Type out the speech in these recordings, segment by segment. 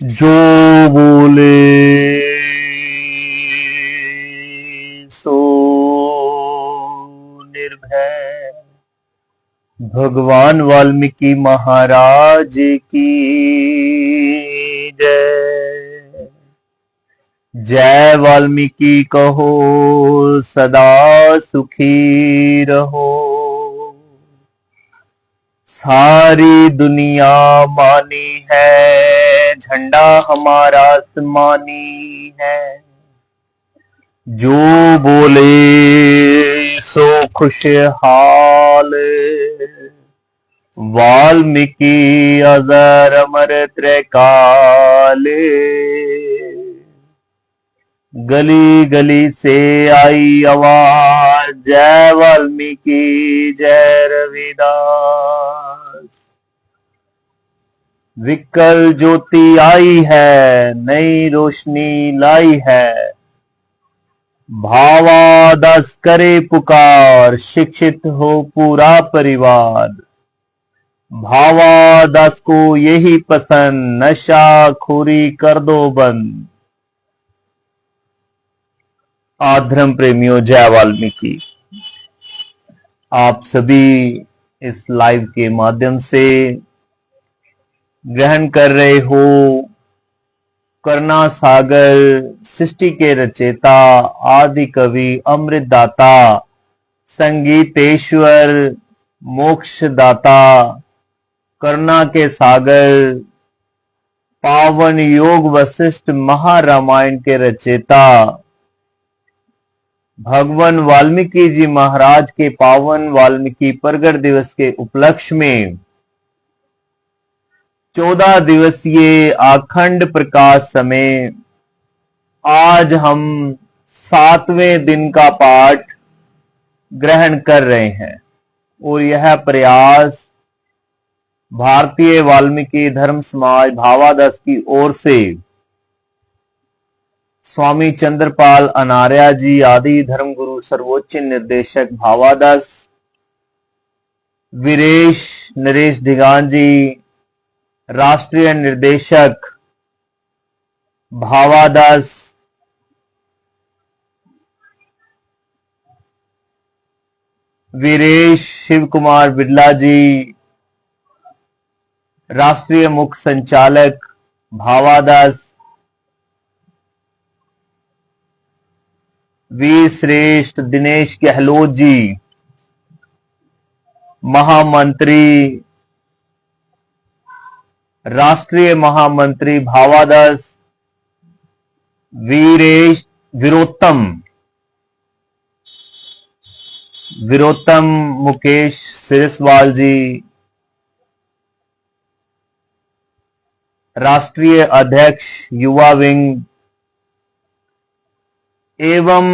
जो बोले सो निर्भय। भगवान वाल्मीकि महाराज की जय। जय वाल्मीकि कहो सदा सुखी रहो। सारी दुनिया मानी है झंडा हमारा आसमानी है। जो बोले सो खुशहाल। वाल्मीकि अजर अमर त्रैकाल। गली गली से आई आवाज जय वाल्मीकि जय रविदास। विकल ज्योति आई है नई रोशनी लाई है। भावादास करे पुकार शिक्षित हो पूरा परिवार। भावादास को यही पसंद नशा खोरी कर दो बंद। आधर्म प्रेमियों जय वाल्मीकि। आप सभी इस लाइव के माध्यम से ग्रहण कर रहे हो करुणा सागर सृष्टि के रचेता आदि कवि अमृतदाता संगीतेश्वर मोक्षदाता करुणा के सागर पावन योग वशिष्ठ महारामायण के रचेता भगवान वाल्मीकि जी महाराज के पावन वाल्मीकि प्रगट दिवस के उपलक्ष्य में 14 दिवसीय अखंड प्रकाश समय आज हम 7वें दिन का पाठ ग्रहण कर रहे हैं और यह प्रयास भारतीय वाल्मीकि धर्म समाज भावादास की ओर से स्वामी चंद्रपाल अनार्या जी आदि धर्मगुरु सर्वोच्च निर्देशक भावादास वीरेश नरेश ढिगान जी राष्ट्रीय निर्देशक भावादास वीरेश शिव कुमार बिरला जी राष्ट्रीय मुख्य संचालक भावादास वीर श्रेष्ठ दिनेश गहलोत जी महामंत्री राष्ट्रीय महामंत्री भावादास वीरेश वीरोत्तम मुकेश सिरसवाल जी राष्ट्रीय अध्यक्ष युवा विंग एवं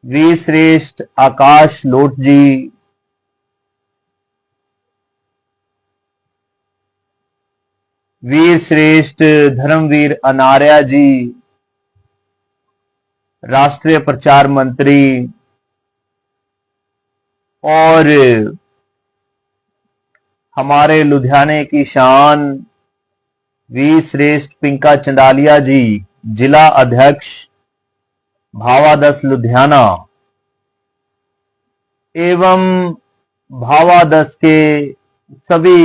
वीर श्रेष्ठ आकाश लोट जी वीर श्रेष्ठ धर्मवीर अनार्या जी राष्ट्रीय प्रचार मंत्री और हमारे लुधियाने की शान वीर श्रेष्ठ पिंका चंडालिया जी जिला अध्यक्ष भावादास लुधियाना एवं भावादास के सभी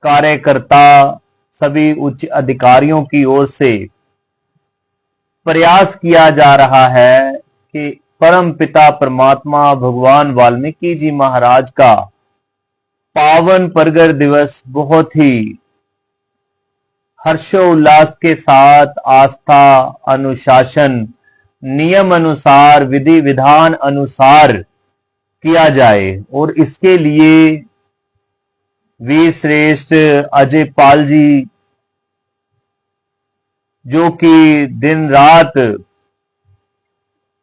कार्यकर्ता सभी उच्च अधिकारियों की ओर से प्रयास किया जा रहा है कि परम पिता परमात्मा भगवान वाल्मीकि जी महाराज का पावन प्रगट दिवस बहुत ही हर्षोल्लास के साथ आस्था अनुशासन नियम अनुसार विधि विधान अनुसार किया जाए और इसके लिए वीर श्रेष्ठ अजय पाल जी जो कि दिन रात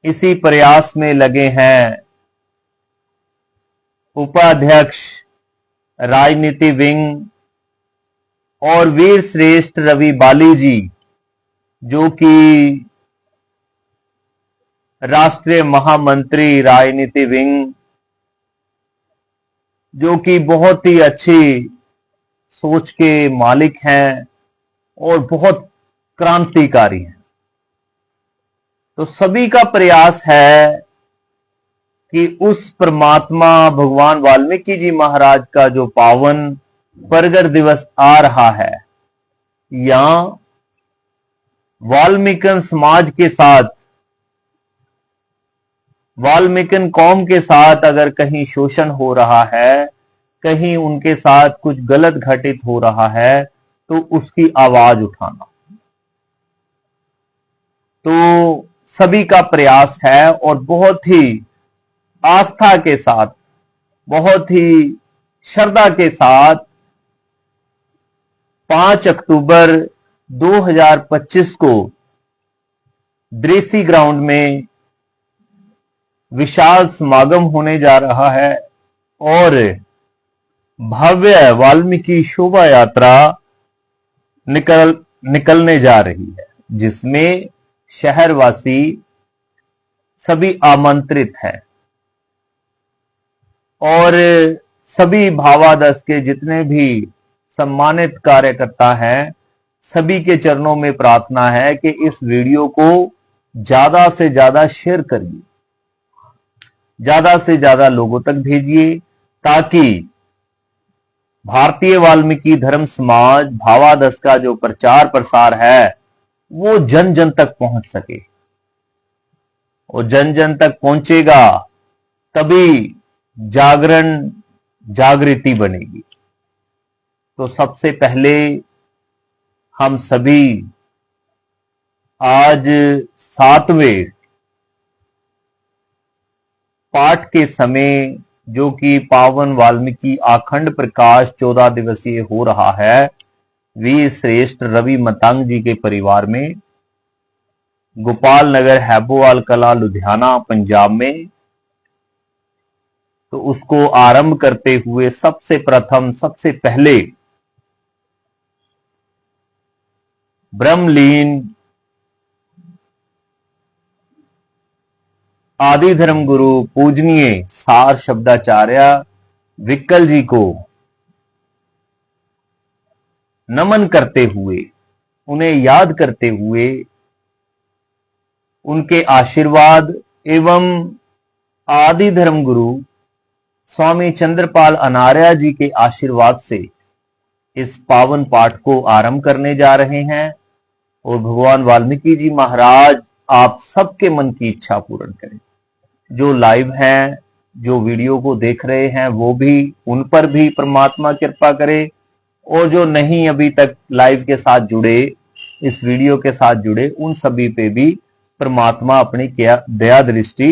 इसी प्रयास में लगे हैं। उपाध्यक्ष राजनीति विंग और वीर श्रेष्ठ रवि बाली जी जो कि राष्ट्रीय महामंत्री राजनीति विंग जो कि बहुत ही अच्छी सोच के मालिक हैं और बहुत क्रांतिकारी हैं। तो सभी का प्रयास है कि उस परमात्मा भगवान वाल्मीकि जी महाराज का जो पावन परगर दिवस आ रहा है, या वाल्मीकन समाज के साथ, वाल्मीकन कौम के साथ अगर कहीं शोषण हो रहा है, कहीं उनके साथ कुछ गलत घटित हो रहा है, तो उसकी आवाज उठाना। तो सभी का प्रयास है और बहुत ही आस्था के साथ, बहुत ही श्रद्धा के साथ 5 अक्टूबर 2025 को द्रेसी ग्राउंड में विशाल समागम होने जा रहा है और भव्य वाल्मीकि शोभा यात्रा निकलने जा रही है, जिसमें शहरवासी सभी आमंत्रित हैं और सभी भावादश के जितने भी सम्मानित कार्यकर्ता हैं, सभी के चरणों में प्रार्थना है कि इस वीडियो को ज्यादा से ज्यादा शेयर करिए, ज्यादा से ज्यादा लोगों तक भेजिए, ताकि भारतीय वाल्मीकि धर्म समाज भावादश का जो प्रचार प्रसार है वो जन जन तक पहुंच सके। और जन जन तक पहुंचेगा तभी जागरण, जागृति बनेगी। तो सबसे पहले हम सभी आज 7वें पाठ के समय, जो कि पावन वाल्मीकि अखंड प्रकाश 14 दिवसीय हो रहा है, वीर श्रेष्ठ रवि मतंग जी के परिवार में, गोपाल नगर हैबोवाल कला लुधियाना पंजाब में, तो उसको आरंभ करते हुए सबसे प्रथम, सबसे पहले ब्रह्मलीन आदि धर्म गुरु पूजनीय सार शब्दाचार्य विक्कल जी को नमन करते हुए, उन्हें याद करते हुए, उनके आशीर्वाद एवं आदि धर्म गुरु स्वामी चंद्रपाल अनार्या जी के आशीर्वाद से इस पावन पाठ को आरंभ करने जा रहे हैं। और भगवान वाल्मीकि जी महाराज आप सबके मन की इच्छा पूर्ण करें। जो लाइव हैं, जो वीडियो को देख रहे हैं, वो भी, उन पर भी परमात्मा कृपा करे, और जो नहीं अभी तक लाइव के साथ जुड़े, इस वीडियो के साथ जुड़े, उन सभी पे भी परमात्मा अपनी दया दृष्टि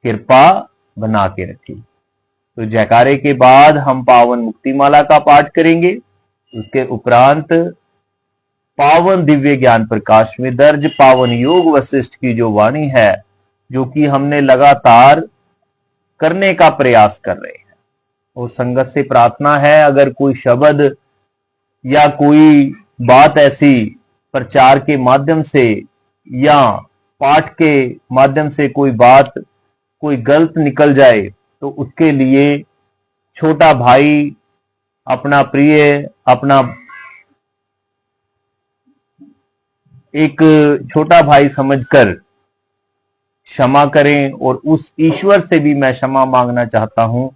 कृपा बना के रखे। तो जयकारे के बाद हम पावन मुक्तिमाला का पाठ करेंगे। उसके उपरांत पावन दिव्य ज्ञान प्रकाश में दर्ज पावन योग वशिष्ठ की जो वाणी है, जो कि हमने लगातार करने का प्रयास कर रहे हैं, और संगत से प्रार्थना है, अगर कोई शब्द या कोई बात ऐसी प्रचार के माध्यम से या पाठ के माध्यम से कोई बात, कोई गलत निकल जाए, तो उसके लिए छोटा भाई, अपना प्रिय, अपना एक छोटा भाई समझकर क्षमा करें। और उस ईश्वर से भी मैं क्षमा मांगना चाहता हूं,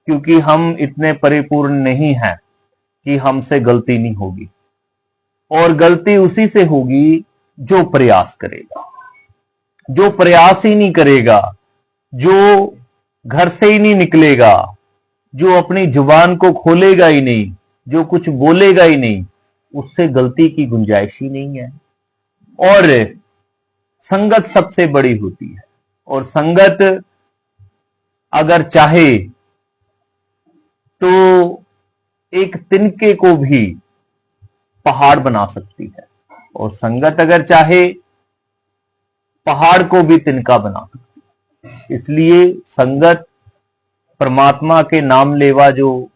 क्योंकि हम इतने परिपूर्ण नहीं हैं कि हमसे गलती नहीं होगी, और गलती उसी से होगी जो प्रयास करेगा। जो प्रयास ही नहीं करेगा, जो घर से ही नहीं निकलेगा, जो अपनी जुबान को खोलेगा ही नहीं, जो कुछ बोलेगा ही नहीं, उससे गलती की गुंजाइश ही नहीं है। और संगत सबसे बड़ी होती है, और संगत अगर चाहे तो एक तिनके को भी पहाड़ बना सकती है, और संगत अगर चाहे पहाड़ को भी तिनका बना सकती है। इसलिए संगत, परमात्मा के नाम लेवा जो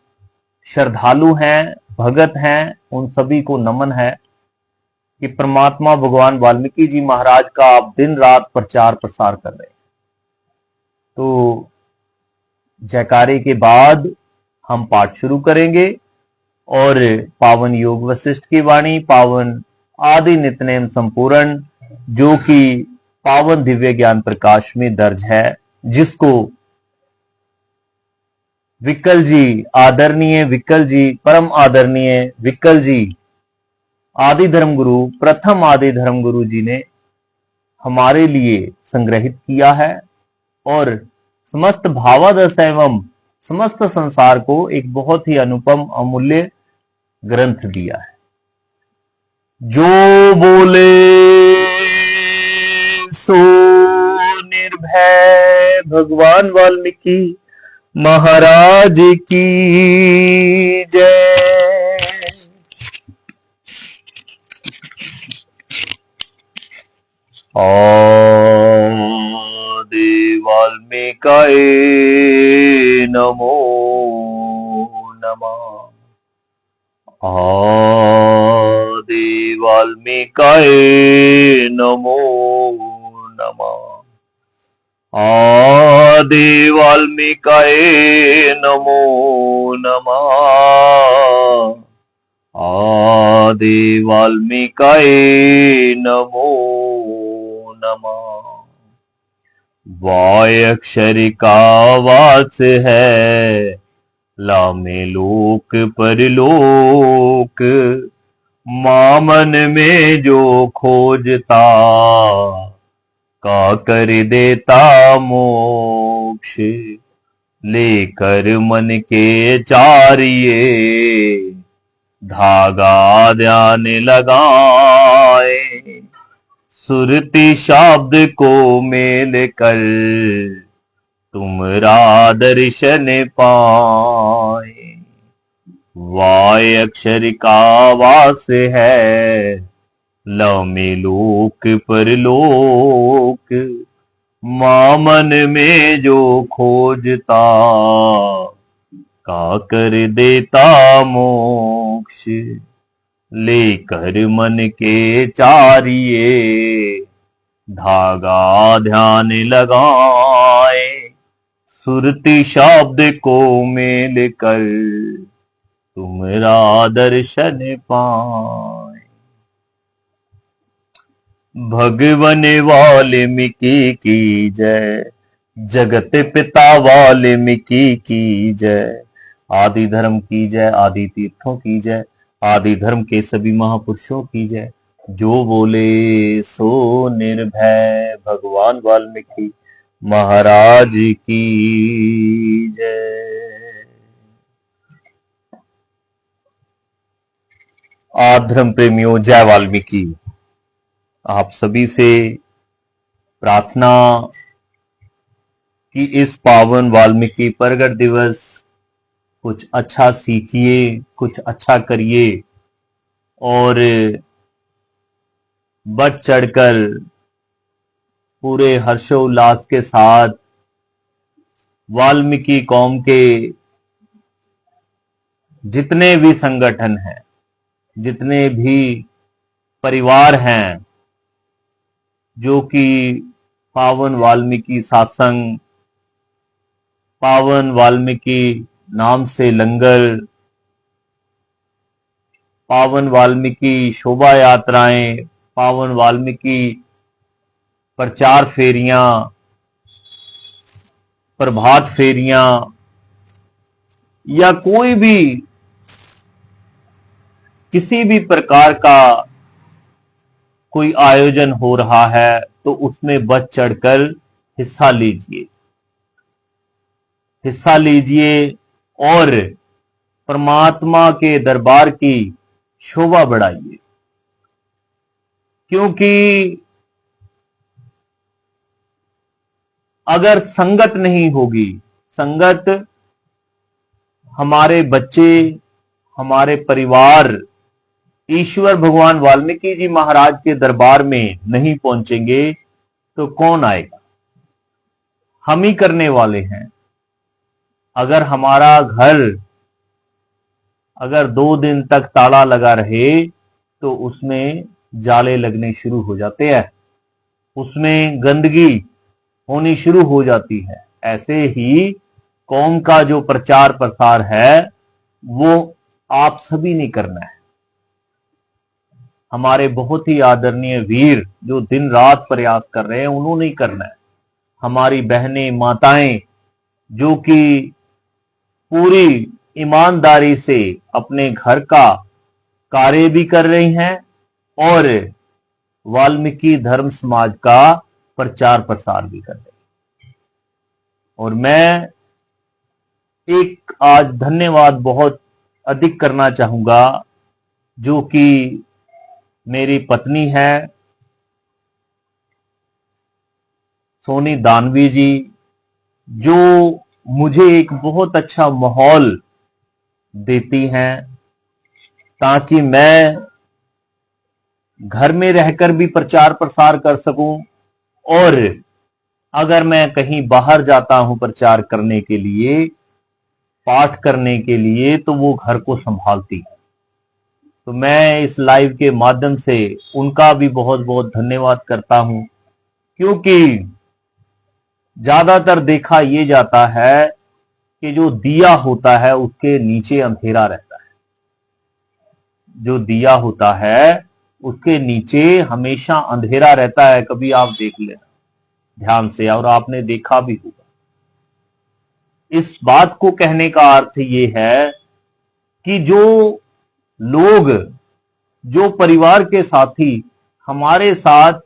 श्रद्धालु हैं, भगत हैं, उन सभी को नमन है कि परमात्मा भगवान वाल्मीकि जी महाराज का आप दिन रात प्रचार प्रसार कर रहे हैं। तो जयकारे के बाद हम पाठ शुरू करेंगे, और पावन योग वशिष्ठ की वाणी, पावन आदि नित्यनेम संपूर्ण, जो कि पावन दिव्य ज्ञान प्रकाश में दर्ज है, जिसको विक्कल जी, आदरणीय विक्कल जी, परम आदरणीय विक्कल जी, आदि धर्म गुरु, प्रथम आदि धर्म गुरु जी ने हमारे लिए संग्रहित किया है और समस्त भावादश एवं समस्त संसार को एक बहुत ही अनुपम अमूल्य ग्रंथ दिया है। जो बोले सो निर्भय भगवान वाल्मीकि महाराज की जय। आदि वाल्मीकाय नमो नमः। आदि वाल्मीकाय नमो नमः। आदि वाल्मीकाय नमो नमः। आदि वाल्मीकाय नमो नमः। वाय अक्षर का वास है, लामे लोक परलोक, मामन में जो खोजता, का कर देता मोक्ष। लेकर मन के चारिये, धागा ध्यान लगाए, सुरति शब्द को मेल कर, तुमरा दर्शन पाए। वाय अक्षर का वास है, लामे लोक परलोक, मामन में जो खोजता, का कर देता मोक्ष। लेकर मन के चारिये, धागा ध्यान लगाए, सुरति शब्द को मेल कर, तुमरा दर्शन पाए। भगवन वाल्मीकि की जय, जगत पिता वाल्मीकि की जय। आदि धर्म की जय, आदि तीर्थों की जय, आदि धर्म के सभी महापुरुषों की जय। जो बोले सो निर्भय भगवान वाल्मीकि महाराज की जय। आधर्म प्रेमियों, जय वाल्मीकि। आप सभी से प्रार्थना कि इस पावन वाल्मीकि प्रगट दिवस कुछ अच्छा सीखिए, कुछ अच्छा करिए और बढ़ चढ़कर पूरे हर्षोल्लास के साथ वाल्मीकि कौम के जितने भी संगठन हैं, जितने भी परिवार हैं, जो कि पावन वाल्मीकि सत्संग, पावन वाल्मीकि नाम से लंगर, पावन वाल्मीकि शोभा यात्राएं, पावन वाल्मीकि प्रचार फेरियां, प्रभात फेरियां या कोई भी किसी भी प्रकार का कोई आयोजन हो रहा है तो उसमें बढ़ चढ़कर हिस्सा लीजिए, हिस्सा लीजिए और परमात्मा के दरबार की शोभा बढ़ाइए। क्योंकि अगर संगत नहीं होगी, संगत हमारे बच्चे, हमारे परिवार ईश्वर भगवान वाल्मीकि जी महाराज के दरबार में नहीं पहुंचेंगे तो कौन आएगा? हम ही करने वाले हैं। अगर हमारा घर अगर 2 दिन तक ताला लगा रहे तो उसमें जाले लगने शुरू हो जाते हैं, उसमें गंदगी होनी शुरू हो जाती है। ऐसे ही कौम का जो प्रचार प्रसार है वो आप सभी ने करना है। हमारे बहुत ही आदरणीय वीर जो दिन रात प्रयास कर रहे हैं, उन्होंने ही करना है। हमारी बहनें, माताएं जो कि पूरी ईमानदारी से अपने घर का कार्य भी कर रही हैं और वाल्मीकि धर्म समाज का प्रचार प्रसार भी कर रही हैं। और मैं एक आज धन्यवाद बहुत अधिक करना चाहूंगा, जो कि मेरी पत्नी है सोनी दानवी जी, जो मुझे एक बहुत अच्छा माहौल देती हैं ताकि मैं घर में रहकर भी प्रचार प्रसार कर सकूं, और अगर मैं कहीं बाहर जाता हूं प्रचार करने के लिए, पाठ करने के लिए, तो वो घर को संभालती है। तो मैं इस लाइव के माध्यम से उनका भी बहुत बहुत धन्यवाद करता हूं, क्योंकि ज्यादातर देखा ये जाता है कि जो दिया होता है उसके नीचे अंधेरा रहता है। जो दिया होता है उसके नीचे हमेशा अंधेरा रहता है। कभी आप देख लेना ध्यान से, और आपने देखा भी होगा। इस बात को कहने का अर्थ ये है कि जो लोग, जो परिवार के साथी हमारे साथ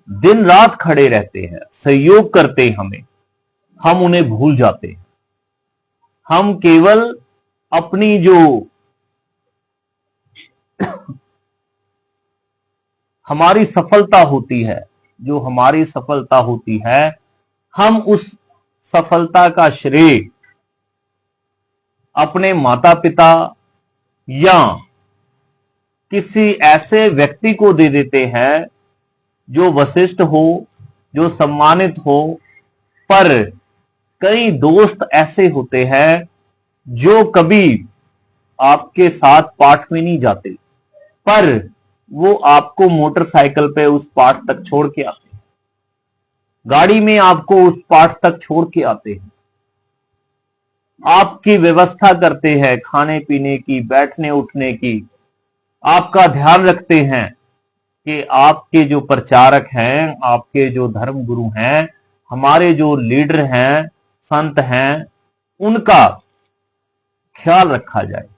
दिन रात खड़े रहते हैं, सहयोग करते हैं हमें, हम उन्हें भूल जाते हैं। हम केवल अपनी जो हमारी सफलता होती है, जो हमारी सफलता होती है, हम उस सफलता का श्रेय अपने माता पिता या किसी ऐसे व्यक्ति को दे देते हैं जो वशिष्ठ हो, जो सम्मानित हो। पर कई दोस्त ऐसे होते हैं जो कभी आपके साथ पाठ में नहीं जाते, पर वो आपको मोटरसाइकिल पे उस पाठ तक छोड़ के आते हैं, गाड़ी में आपको उस पाठ तक छोड़ के आते हैं, आपकी व्यवस्था करते हैं खाने पीने की, बैठने उठने की, आपका ध्यान रखते हैं कि आपके जो प्रचारक हैं, आपके जो धर्म गुरु हैं, हमारे जो लीडर हैं, संत हैं, उनका ख्याल रखा जाए।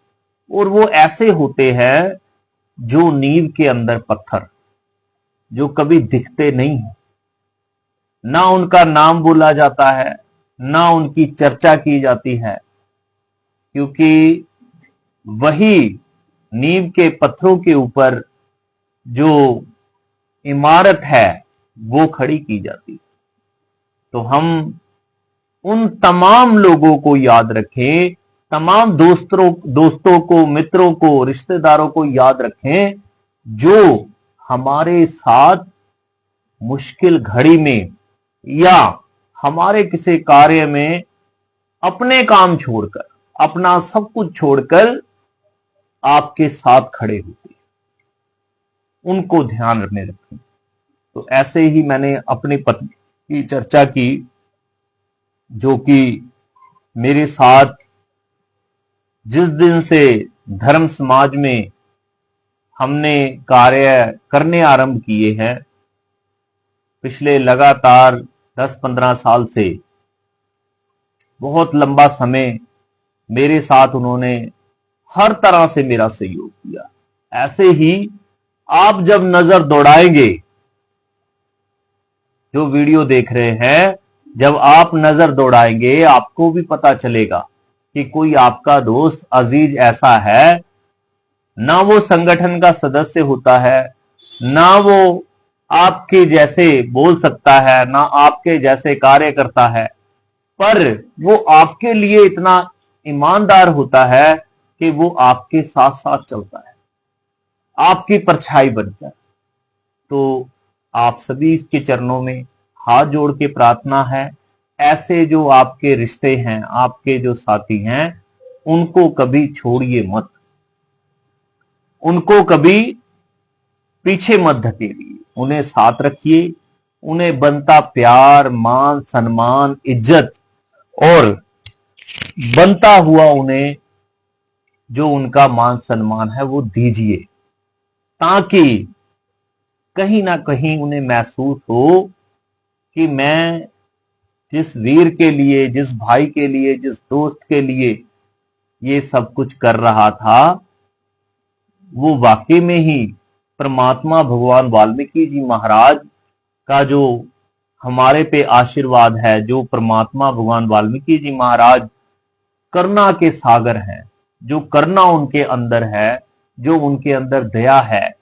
और वो ऐसे होते हैं जो नींव के अंदर पत्थर, जो कभी दिखते नहीं है, ना उनका नाम बोला जाता है, ना उनकी चर्चा की जाती है, क्योंकि वही नींव के पत्थरों के ऊपर जो इमारत है वो खड़ी की जाती है। तो हम उन तमाम लोगों को याद रखें, तमाम दोस्तों को, मित्रों को, रिश्तेदारों को याद रखें जो हमारे साथ मुश्किल घड़ी में या हमारे किसी कार्य में अपने काम छोड़कर, अपना सब कुछ छोड़कर आपके साथ खड़े होते हैं। उनको ध्यान में रखें। तो ऐसे ही मैंने अपनी पत्नी की चर्चा की, जो कि मेरे साथ जिस दिन से धर्म समाज में हमने कार्य करने आरंभ किए हैं, पिछले लगातार 10-15 साल से बहुत लंबा समय मेरे साथ उन्होंने हर तरह से मेरा सहयोग किया। ऐसे ही आप जब नजर दौड़ाएंगे, जो वीडियो देख रहे हैं, जब आप नजर दौड़ाएंगे आपको भी पता चलेगा कि कोई आपका दोस्त अजीज ऐसा है, ना वो संगठन का सदस्य होता है, ना वो आपके जैसे बोल सकता है, ना आपके जैसे कार्य करता है, पर वो आपके लिए इतना ईमानदार होता है कि वो आपके साथ साथ चलता है, आपकी परछाई बनकर। तो आप सभी के चरणों में हाथ जोड़ के प्रार्थना है, ऐसे जो आपके रिश्ते हैं, आपके जो साथी हैं, उनको कभी छोड़िए मत, उनको कभी पीछे मत धकेलिए, उन्हें साथ रखिए। उन्हें बनता प्यार, मान, सम्मान, इज्जत और बनता हुआ उन्हें जो उनका मान सम्मान है वो दीजिए। ताकि कहीं ना कहीं उन्हें महसूस हो कि मैं जिस वीर के लिए, जिस भाई के लिए, जिस दोस्त के लिए ये सब कुछ कर रहा था, वो वाकई में ही परमात्मा भगवान वाल्मीकि जी महाराज का जो हमारे पे आशीर्वाद है, जो परमात्मा भगवान वाल्मीकि जी महाराज करुणा के सागर हैं, जो करुणा उनके अंदर है, जो उनके अंदर दया है,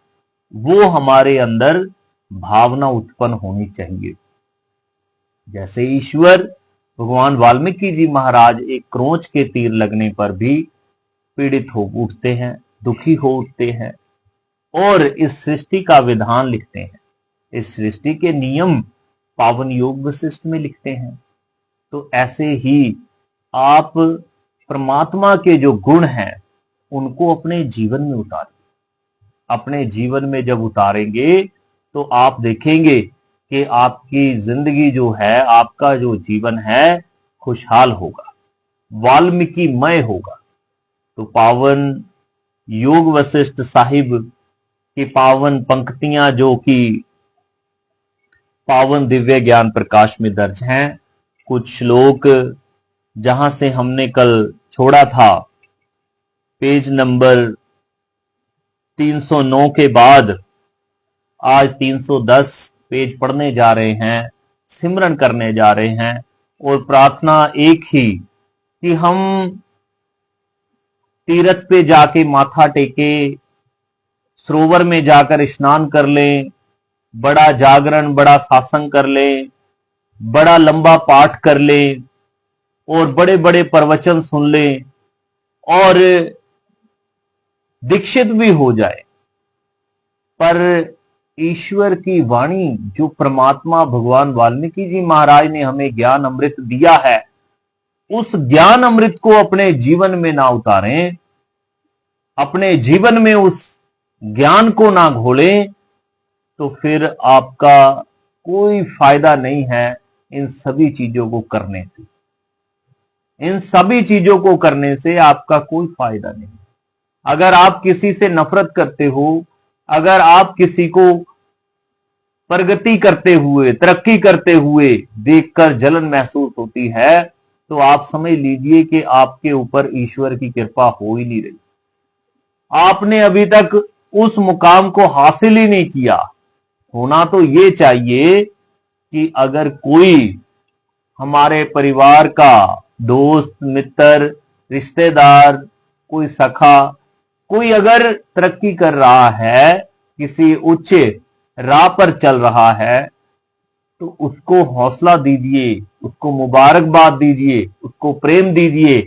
वो हमारे अंदर भावना उत्पन्न होनी चाहिए। जैसे ईश्वर भगवान वाल्मीकि जी महाराज एक क्रोंच के तीर लगने पर भी पीड़ित हो उठते हैं, दुखी हो उठते हैं और इस सृष्टि का विधान लिखते हैं, इस सृष्टि के नियम पावन योग वशिष्ठ में लिखते हैं। तो ऐसे ही आप परमात्मा के जो गुण हैं उनको अपने जीवन में उतारें। अपने जीवन में जब उतारेंगे तो आप देखेंगे कि आपकी जिंदगी जो है, आपका जो जीवन है, खुशहाल होगा, वाल्मीकिमय होगा। तो पावन योग वशिष्ठ साहिब की पावन पंक्तियां जो कि पावन दिव्य ज्ञान प्रकाश में दर्ज हैं, कुछ श्लोक जहां से हमने कल छोड़ा था, पेज नंबर 309 के बाद आज 310 पेज पढ़ने जा रहे हैं, सिमरन करने जा रहे हैं और प्रार्थना एक ही कि हम तीर्थ पे जाके माथा टेके, सरोवर में जाकर स्नान कर लें, बड़ा जागरण, बड़ा सात्संग कर लें, बड़ा लंबा पाठ कर लें और बड़े बड़े प्रवचन सुन लें और दीक्षित भी हो जाए, पर ईश्वर की वाणी जो परमात्मा भगवान वाल्मीकि जी महाराज ने हमें ज्ञान अमृत दिया है, उस ज्ञान अमृत को अपने जीवन में ना उतारें, अपने जीवन में उस ज्ञान को ना घोलें, तो फिर आपका कोई फायदा नहीं है इन सभी चीजों को करने से। इन सभी चीजों को करने से आपका कोई फायदा नहीं। अगर आप किसी से नफरत करते हो, अगर आप किसी को प्रगति करते हुए, तरक्की करते हुए देखकर जलन महसूस होती है, तो आप समझ लीजिए कि आपके ऊपर ईश्वर की कृपा हो ही नहीं रही। आपने अभी तक उस मुकाम को हासिल ही नहीं किया। होना तो ये चाहिए कि अगर कोई हमारे परिवार का दोस्त, मित्र, रिश्तेदार, कोई सखा, कोई अगर तरक्की कर रहा है, किसी उच्च राह पर चल रहा है, तो उसको हौसला दीजिए, उसको मुबारकबाद दीजिए, उसको प्रेम दीजिए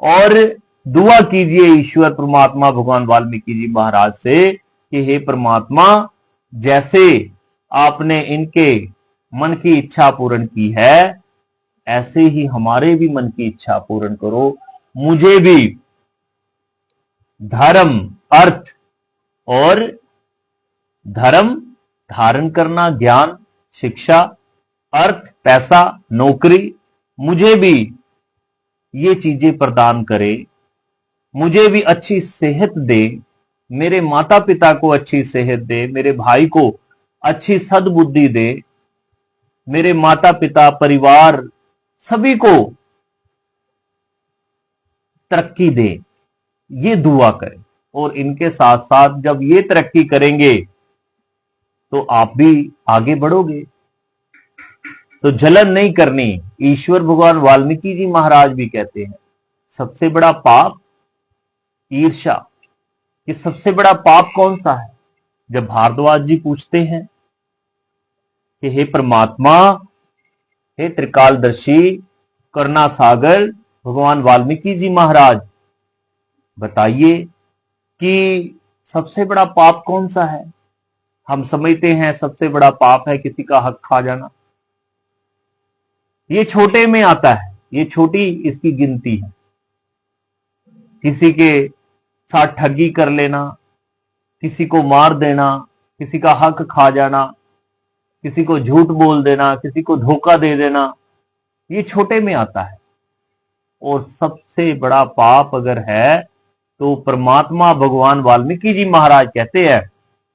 और दुआ कीजिए ईश्वर परमात्मा भगवान वाल्मीकि जी महाराज से कि हे परमात्मा, जैसे आपने इनके मन की इच्छा पूर्ण की है, ऐसे ही हमारे भी मन की इच्छा पूर्ण करो। मुझे भी धर्म, अर्थ और धर्म धारण करना, ज्ञान, शिक्षा, अर्थ, पैसा, नौकरी, मुझे भी ये चीजें प्रदान करे, मुझे भी अच्छी सेहत दे, मेरे माता पिता को अच्छी सेहत दे, मेरे भाई को अच्छी सद्बुद्धि दे, मेरे माता पिता, परिवार सभी को तरक्की दे, ये दुआ करें। और इनके साथ साथ जब ये तरक्की करेंगे तो आप भी आगे बढ़ोगे। तो जलन नहीं करनी। ईश्वर भगवान वाल्मीकि जी महाराज भी कहते हैं सबसे बड़ा पाप ईर्ष्या। कि सबसे बड़ा पाप कौन सा है? जब भारद्वाज जी पूछते हैं कि हे परमात्मा, हे त्रिकालदर्शी, करुणा सागर भगवान वाल्मीकि जी महाराज, बताइए कि सबसे बड़ा पाप कौन सा है? हम समझते हैं सबसे बड़ा पाप है किसी का हक खा जाना। ये छोटे में आता है, ये छोटी इसकी गिनती है। किसी के साथ ठगी कर लेना, किसी को मार देना, किसी का हक खा जाना, किसी को झूठ बोल देना, किसी को धोखा दे देना, ये छोटे में आता है। और सबसे बड़ा पाप अगर है तो परमात्मा भगवान वाल्मीकि जी महाराज कहते हैं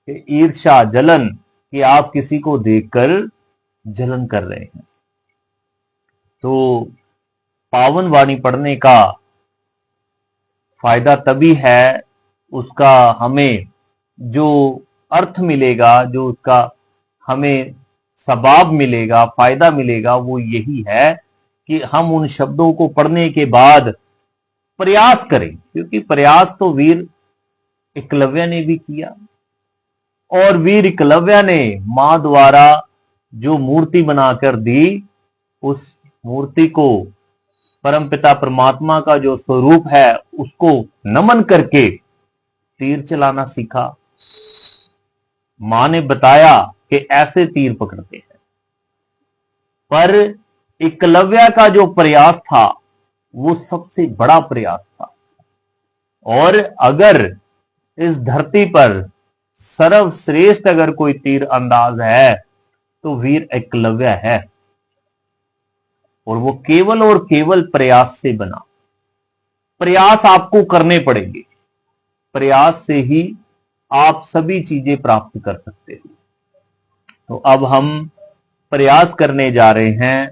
कि ईर्ष्या जलन, कि आप किसी को देखकर जलन कर रहे हैं। तो पावन वाणी पढ़ने का फायदा तभी है, उसका हमें जो अर्थ मिलेगा, जो उसका हमें सबाब मिलेगा, फायदा मिलेगा, वो यही है कि हम उन शब्दों को पढ़ने के बाद प्रयास करें, क्योंकि प्रयास तो वीर एकलव्य ने भी किया, और वीर एकलव्य ने मां द्वारा जो मूर्ति बनाकर दी, उस मूर्ति को परमपिता परमात्मा का जो स्वरूप है उसको नमन करके तीर चलाना सीखा। मां ने बताया कि ऐसे तीर पकड़ते हैं, पर एकलव्य का जो प्रयास था वो सबसे बड़ा प्रयास था। और अगर इस धरती पर सर्वश्रेष्ठ अगर कोई तीर अंदाज है तो वीर एकलव्य है, और वो केवल और केवल प्रयास से बना। प्रयास आपको करने पड़ेंगे, प्रयास से ही आप सभी चीजें प्राप्त कर सकते हो। तो अब हम प्रयास करने जा रहे हैं,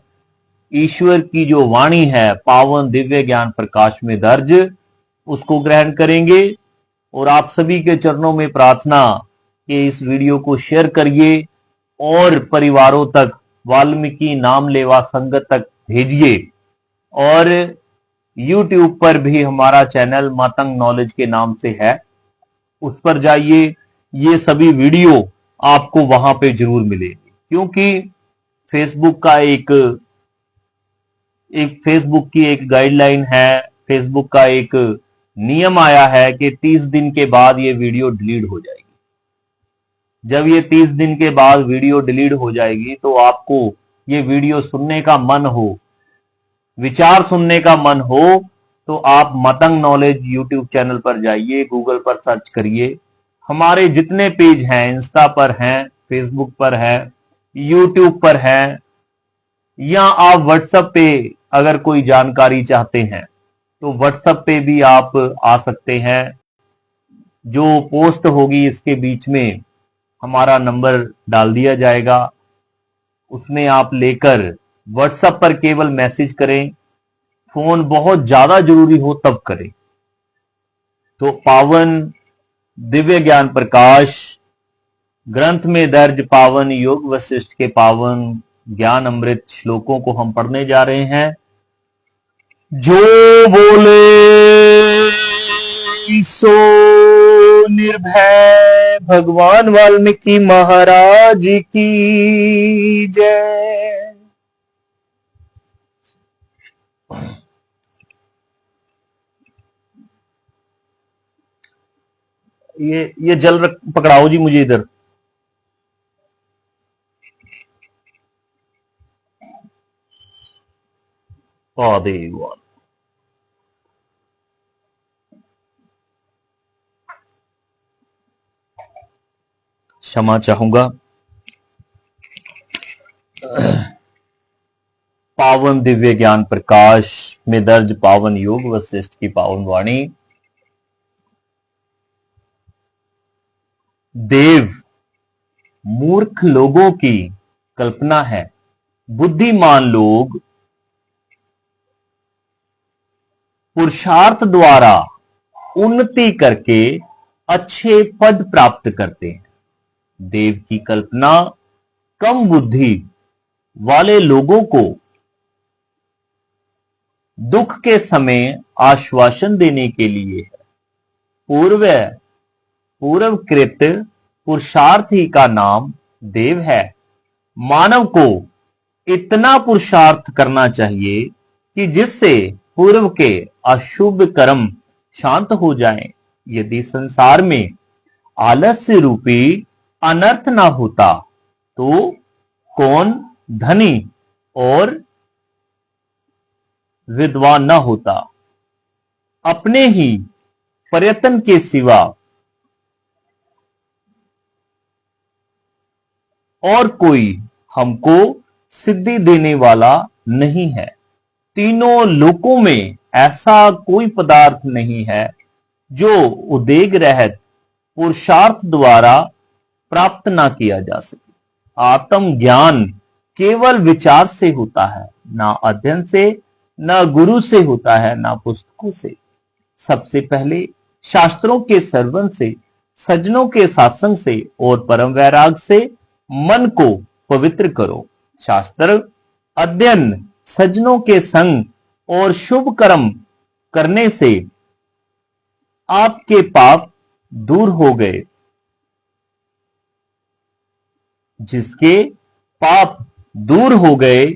ईश्वर की जो वाणी है पावन दिव्य ज्ञान प्रकाश में दर्ज, उसको ग्रहण करेंगे। और आप सभी के चरणों में प्रार्थना कि इस वीडियो को शेयर करिए और परिवारों तक, वाल्मीकि नाम लेवा संगत तक भेजिए। और YouTube पर भी हमारा चैनल मातंग नॉलेज के नाम से है, उस पर जाइए, ये सभी वीडियो आपको वहां पे जरूर मिलेगी। क्योंकि फेसबुक का एक फेसबुक की एक गाइडलाइन है, फेसबुक का एक नियम आया है कि 30 दिन के बाद ये वीडियो डिलीट हो जाएगी। जब ये 30 दिन के बाद वीडियो डिलीट हो जाएगी तो आपको ये वीडियो सुनने का मन हो, विचार सुनने का मन हो, तो आप मतंग नॉलेज यूट्यूब चैनल पर जाइए, गूगल पर सर्च करिए। हमारे जितने पेज हैं, इंस्टा पर हैं, फेसबुक पर है, यूट्यूब पर है, या आप व्हाट्सएप पे अगर कोई जानकारी चाहते हैं तो व्हाट्सएप पे भी आप आ सकते हैं। जो पोस्ट होगी इसके बीच में हमारा नंबर डाल दिया जाएगा, उसमें आप लेकर व्हाट्सएप पर केवल मैसेज करें। फोन बहुत ज्यादा जरूरी हो तब करें। तो पावन दिव्य ज्ञान प्रकाश ग्रंथ में दर्ज पावन योग वशिष्ठ के पावन ज्ञान अमृत श्लोकों को हम पढ़ने जा रहे हैं। जो बोले सो निर्भय, भगवान वाल्मीकि महाराज की जय। ये जल पकड़ाओ जी मुझे इधर। देवान क्षमा चाहूंगा। पावन दिव्य ज्ञान प्रकाश में दर्ज पावन योग वशिष्ठ की पावन वाणी। देव मूर्ख लोगों की कल्पना है, बुद्धिमान लोग पुरुषार्थ द्वारा उन्नति करके अच्छे पद प्राप्त करते हैं। देव की कल्पना कम बुद्धि वाले लोगों को दुख के समय आश्वासन देने के लिए है। पूर्वकृत पुरुषार्थ ही का नाम देव है। मानव को इतना पुरुषार्थ करना चाहिए कि जिससे पूर्व के अशुभ कर्म शांत हो जाएं। यदि संसार में आलस्य रूपी अनर्थ ना होता तो कौन धनी और विद्वान न होता। अपने ही प्रयत्न के सिवा और कोई हमको सिद्धि देने वाला नहीं है। तीनों लोकों में ऐसा कोई पदार्थ नहीं है जो उदेग रहत पुरुषार्थ द्वारा प्राप्त ना किया जा सके। आत्म ज्ञान केवल विचार से होता है, ना अध्ययन से, ना गुरु से होता है, ना पुस्तकों से। सबसे पहले शास्त्रों के श्रवण से, सज्जनों के सत्संग से और परम वैराग से मन को पवित्र करो। शास्त्र अध्ययन, सज्जनों के संग और शुभ कर्म करने से आपके पाप दूर हो गए। जिसके पाप दूर हो गए,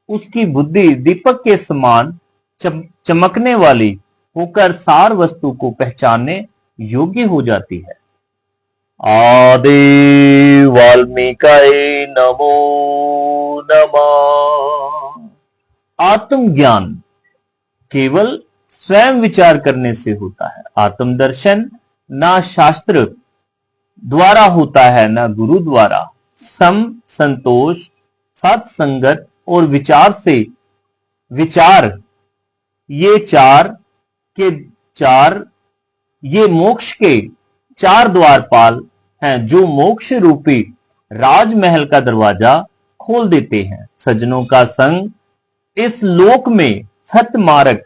उसकी बुद्धि दीपक के समान चमकने वाली होकर सार वस्तु को पहचानने योग्य हो जाती है। आदि वाल्मीकाय नमो नमः। आत्मज्ञान केवल स्वयं विचार करने से होता है। आत्मदर्शन ना शास्त्र द्वारा होता है, ना गुरु द्वारा। सम, संतोष, सत्संगत और विचार से, विचार ये मोक्ष के चार द्वारपाल हैं, जो मोक्ष रूपी राजमहल का दरवाजा खोल देते हैं। सज्जनों का संग इस लोक में सत्य मार्ग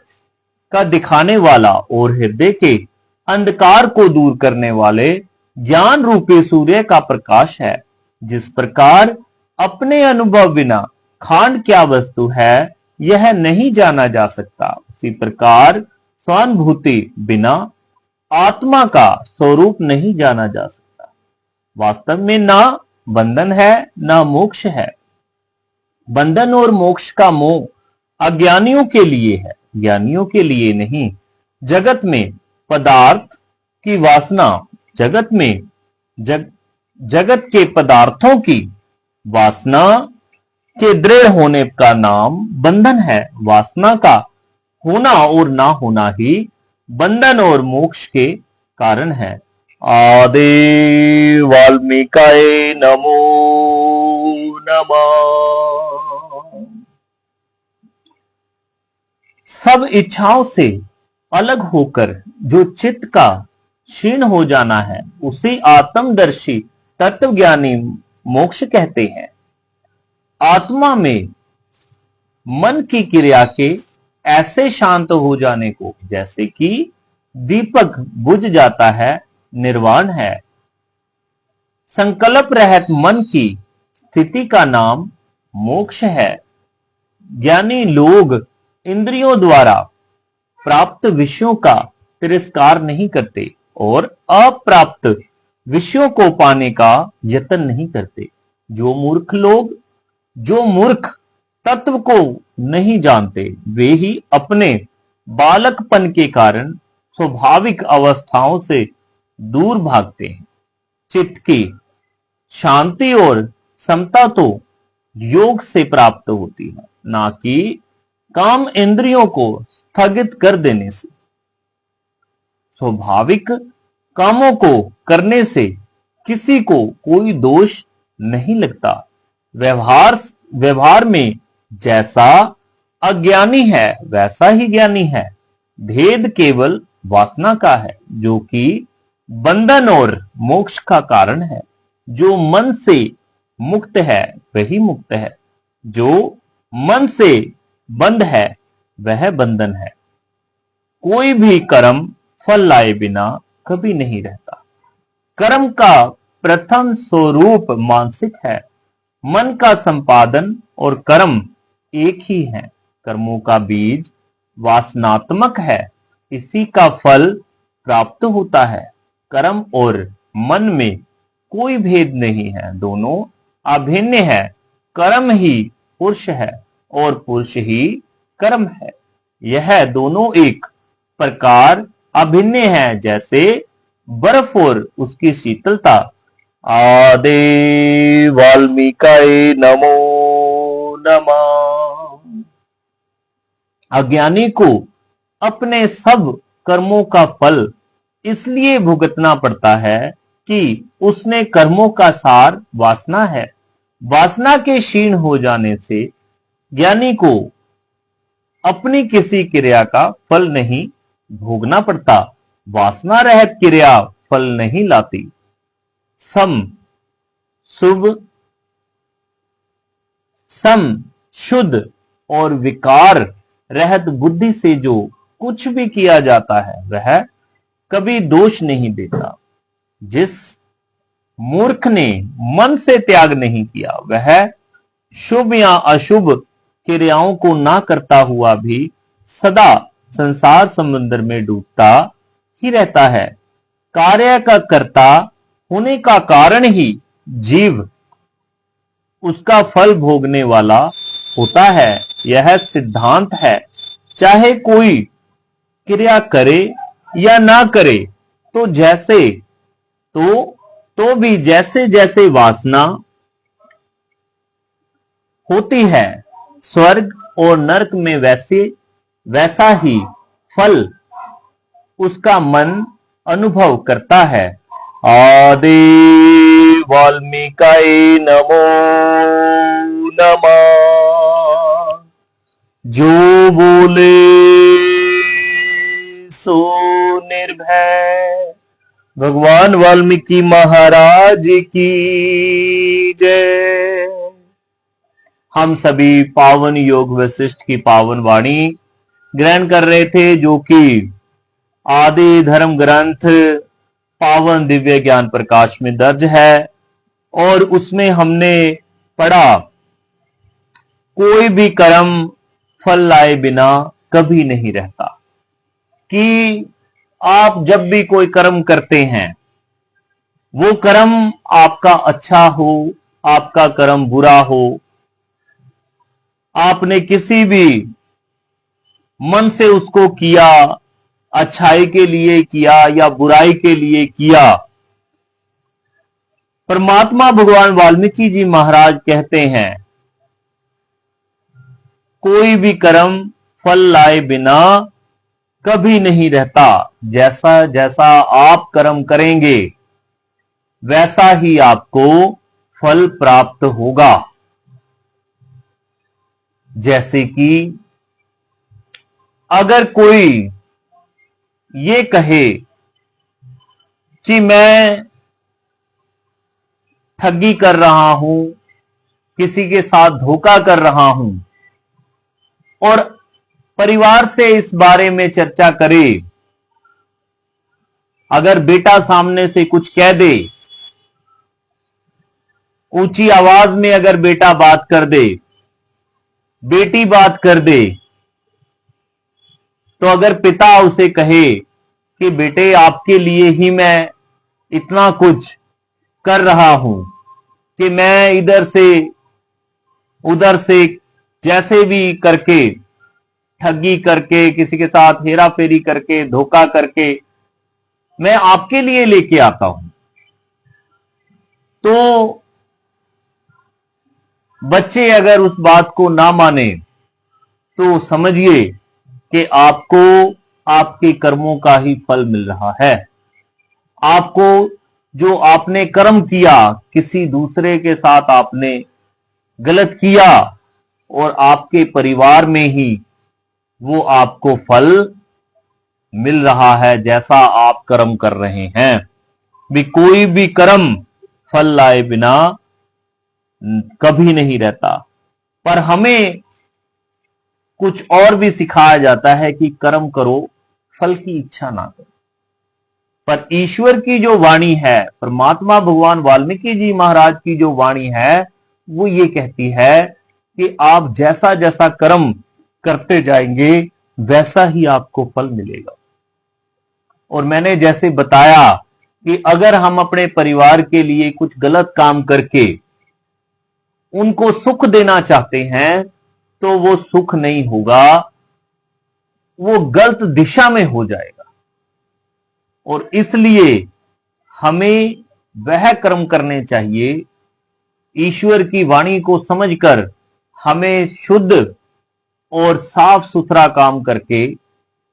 का दिखाने वाला और हृदय के अंधकार को दूर करने वाले ज्ञान रूपी सूर्य का प्रकाश है। जिस प्रकार अपने अनुभव बिना खांड क्या वस्तु है यह नहीं जाना जा सकता, उसी प्रकार स्वानुभूति बिना आत्मा का स्वरूप नहीं जाना जा सकता। वास्तव में ना बंधन है ना मोक्ष है। बंधन और मोक्ष का मोह अज्ञानियों के लिए है, ज्ञानियों के लिए नहीं। जगत में पदार्थ की वासना, जगत के पदार्थों की वासना के दृढ़ होने का नाम बंधन है। वासना का होना और ना होना ही बंधन और मोक्ष के कारण है। आदि वाल्मीकाय नमो नमः। सब इच्छाओं से अलग होकर जो चित्त का क्षीण हो जाना है, उसे आत्मदर्शी तत्वज्ञानी मोक्ष कहते हैं। आत्मा में मन की क्रिया के ऐसे शांत हो जाने को जैसे कि दीपक बुझ जाता है, निर्वाण है। संकल्प रहित मन की स्थिति का नाम मोक्ष है। ज्ञानी लोग इंद्रियों द्वारा प्राप्त विषयों का तिरस्कार नहीं करते और अप्राप्त विषयों को पाने का यत्न नहीं करते। जो मूर्ख तत्व को नहीं जानते, वे ही अपने बालकपन के कारण स्वाभाविक अवस्थाओं से दूर भागते हैं। चित्त की शांति और समता तो योग से प्राप्त होती है, ना कि काम इंद्रियों को स्थगित कर देने से। स्वाभाविक कामों को करने से किसी को कोई दोष नहीं लगता। व्यवहार में जैसा अज्ञानी है वैसा ही ज्ञानी है। भेद केवल वासना का है, जो कि बंधन और मोक्ष का कारण है। जो मन से मुक्त है वही मुक्त है, जो मन से बंध है वह बंधन है। कोई भी कर्म फल लाए बिना कभी नहीं रहता। कर्म का प्रथम स्वरूप मानसिक है। मन का संपादन और कर्म एक ही है। कर्मों का बीज वासनात्मक है, इसी का फल प्राप्त होता है। कर्म और मन में कोई भेद नहीं है, दोनों अभिन्न है। कर्म ही पुरुष है और पुरुष ही कर्म है। यह दोनों एक प्रकार अभिन्न है, जैसे बर्फ और उसकी शीतलता। आदि वाल्मीकाय नमो नमः। अज्ञानी को अपने सब कर्मों का फल इसलिए भुगतना पड़ता है कि उसने कर्मों का सार वासना है। वासना के क्षीण हो जाने से ज्ञानी को अपनी किसी क्रिया का फल नहीं भोगना पड़ता। वासना रहित क्रिया फल नहीं लाती। सम शुभ सम शुद्ध और विकार रहित बुद्धि से जो कुछ भी किया जाता है वह कभी दोष नहीं देता। जिस मूर्ख ने मन से त्याग नहीं किया वह शुभ या अशुभ क्रियाओं को ना करता हुआ भी सदा संसार समुद्र में डूबता ही रहता है। कार्य का कर्ता होने का कारण ही जीव उसका फल भोगने वाला होता है। यह सिद्धांत है। चाहे कोई क्रिया करे या ना करे तो भी जैसे जैसे वासना होती है स्वर्ग और नरक में वैसा ही फल उसका मन अनुभव करता है। आदि वाल्मीकाय नमो नमः। जो बोले सो निर्भय। भगवान वाल्मीकि महाराज की जय। हम सभी पावन योग वशिष्ठ की पावन वाणी ग्रहण कर रहे थे, जो कि आदि धर्म ग्रंथ पावन दिव्य ज्ञान प्रकाश में दर्ज है। और उसमें हमने पढ़ा, कोई भी कर्म फल लाए बिना कभी नहीं रहता। कि आप जब भी कोई कर्म करते हैं, वो कर्म आपका अच्छा हो, आपका कर्म बुरा हो, आपने किसी भी मन से उसको किया, अच्छाई के लिए किया या बुराई के लिए किया, परमात्मा भगवान वाल्मीकि जी महाराज कहते हैं कोई भी कर्म फल लाए बिना कभी नहीं रहता। जैसा जैसा आप कर्म करेंगे वैसा ही आपको फल प्राप्त होगा। जैसे कि अगर कोई ये कहे कि मैं ठगी कर रहा हूं, किसी के साथ धोखा कर रहा हूं, और परिवार से इस बारे में चर्चा करे, अगर बेटा सामने से कुछ कह दे, ऊंची आवाज में अगर बेटा बात कर दे, बेटी बात कर दे, तो अगर पिता उसे कहे कि बेटे आपके लिए ही मैं इतना कुछ कर रहा हूं, कि मैं इधर से उधर से जैसे भी करके, ठगी करके, किसी के साथ हेरा फेरी करके, धोखा करके मैं आपके लिए लेके आता हूं, तो बच्चे अगर उस बात को ना माने तो समझिए कि आपको आपके कर्मों का ही फल मिल रहा है। आपको जो आपने कर्म किया, किसी दूसरे के साथ आपने गलत किया, और आपके परिवार में ही वो आपको फल मिल रहा है जैसा आप कर्म कर रहे हैं। भी कोई भी कर्म फल लाए बिना कभी नहीं रहता। पर हमें कुछ और भी सिखाया जाता है कि कर्म करो, फल की इच्छा ना करो। पर ईश्वर की जो वाणी है, परमात्मा भगवान वाल्मीकि जी महाराज की जो वाणी है, वो ये कहती है कि आप जैसा जैसा कर्म करते जाएंगे वैसा ही आपको फल मिलेगा। और मैंने जैसे बताया कि अगर हम अपने परिवार के लिए कुछ गलत काम करके उनको सुख देना चाहते हैं तो वो सुख नहीं होगा, वो गलत दिशा में हो जाएगा। और इसलिए हमें वह कर्म करने चाहिए, ईश्वर की वाणी को समझकर हमें शुद्ध और साफ सुथरा काम करके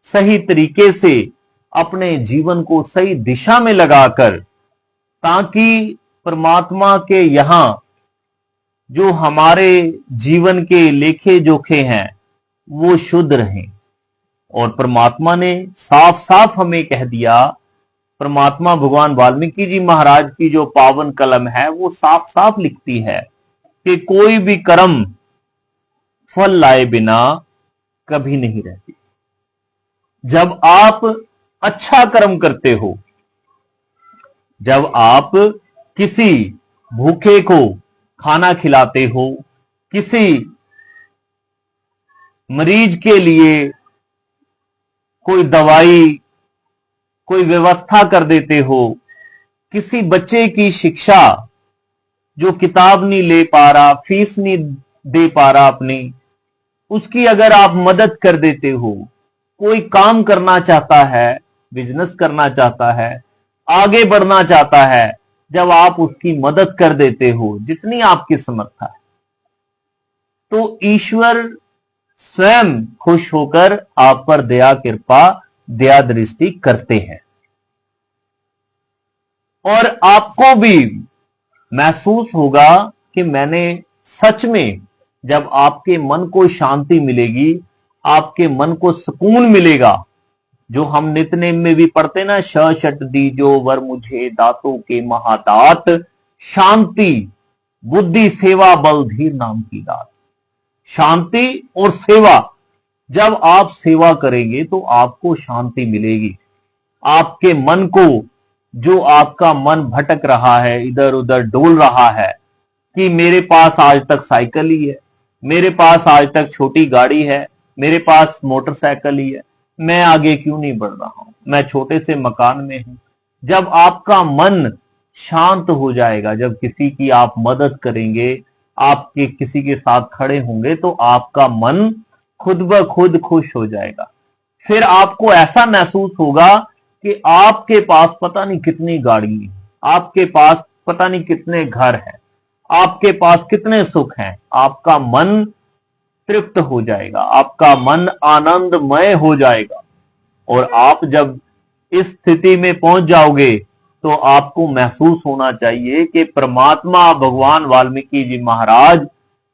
सही तरीके से अपने जीवन को सही दिशा में लगाकर, ताकि परमात्मा के यहां जो हमारे जीवन के लेखे जोखे हैं वो शुद्ध रहें। और परमात्मा ने साफ साफ हमें कह दिया, परमात्मा भगवान वाल्मीकि जी महाराज की जो पावन कलम है वो साफ साफ लिखती है कि कोई भी कर्म फल लाए बिना कभी नहीं रहती। जब आप अच्छा कर्म करते हो, जब आप किसी भूखे को खाना खिलाते हो, किसी मरीज के लिए कोई दवाई, कोई व्यवस्था कर देते हो, किसी बच्चे की शिक्षा जो किताब नहीं ले पा रहा, फीस नहीं दे पा रहा अपनी, उसकी अगर आप मदद कर देते हो, कोई काम करना चाहता है, बिजनेस करना चाहता है, आगे बढ़ना चाहता है, जब आप उसकी मदद कर देते हो जितनी आपकी समर्थ है, तो ईश्वर स्वयं खुश होकर आप पर दया कृपा दया दृष्टि करते हैं। और आपको भी महसूस होगा कि मैंने सच में, जब आपके मन को शांति मिलेगी, आपके मन को सुकून मिलेगा, जो हम नित्यनेम में भी पढ़ते ना, शट दीजो वर मुझे दातों के महादात, शांति बुद्धि सेवा बल धीर नाम की दात। शांति और सेवा, जब आप सेवा करेंगे तो आपको शांति मिलेगी। आपके मन को, जो आपका मन भटक रहा है, इधर उधर डोल रहा है कि मेरे पास आज तक साइकिल ही है, मेरे पास आज तक छोटी गाड़ी है, मेरे पास मोटरसाइकिल ही है, मैं आगे क्यों नहीं बढ़ रहा हूं, मैं छोटे से मकान में हूं। जब आपका मन शांत हो जाएगा, जब किसी की आप मदद करेंगे, आपके किसी के साथ खड़े होंगे, तो आपका मन खुद ब खुद खुश हो जाएगा। फिर आपको ऐसा महसूस होगा कि आपके पास पता नहीं कितनी गाड़ी है, आपके पास पता नहीं कितने घर हैं, आपके पास कितने सुख हैं। आपका मन तृप्त हो जाएगा, आपका मन आनंदमय हो जाएगा। और आप जब इस स्थिति में पहुंच जाओगे तो आपको महसूस होना चाहिए कि परमात्मा भगवान वाल्मीकि जी महाराज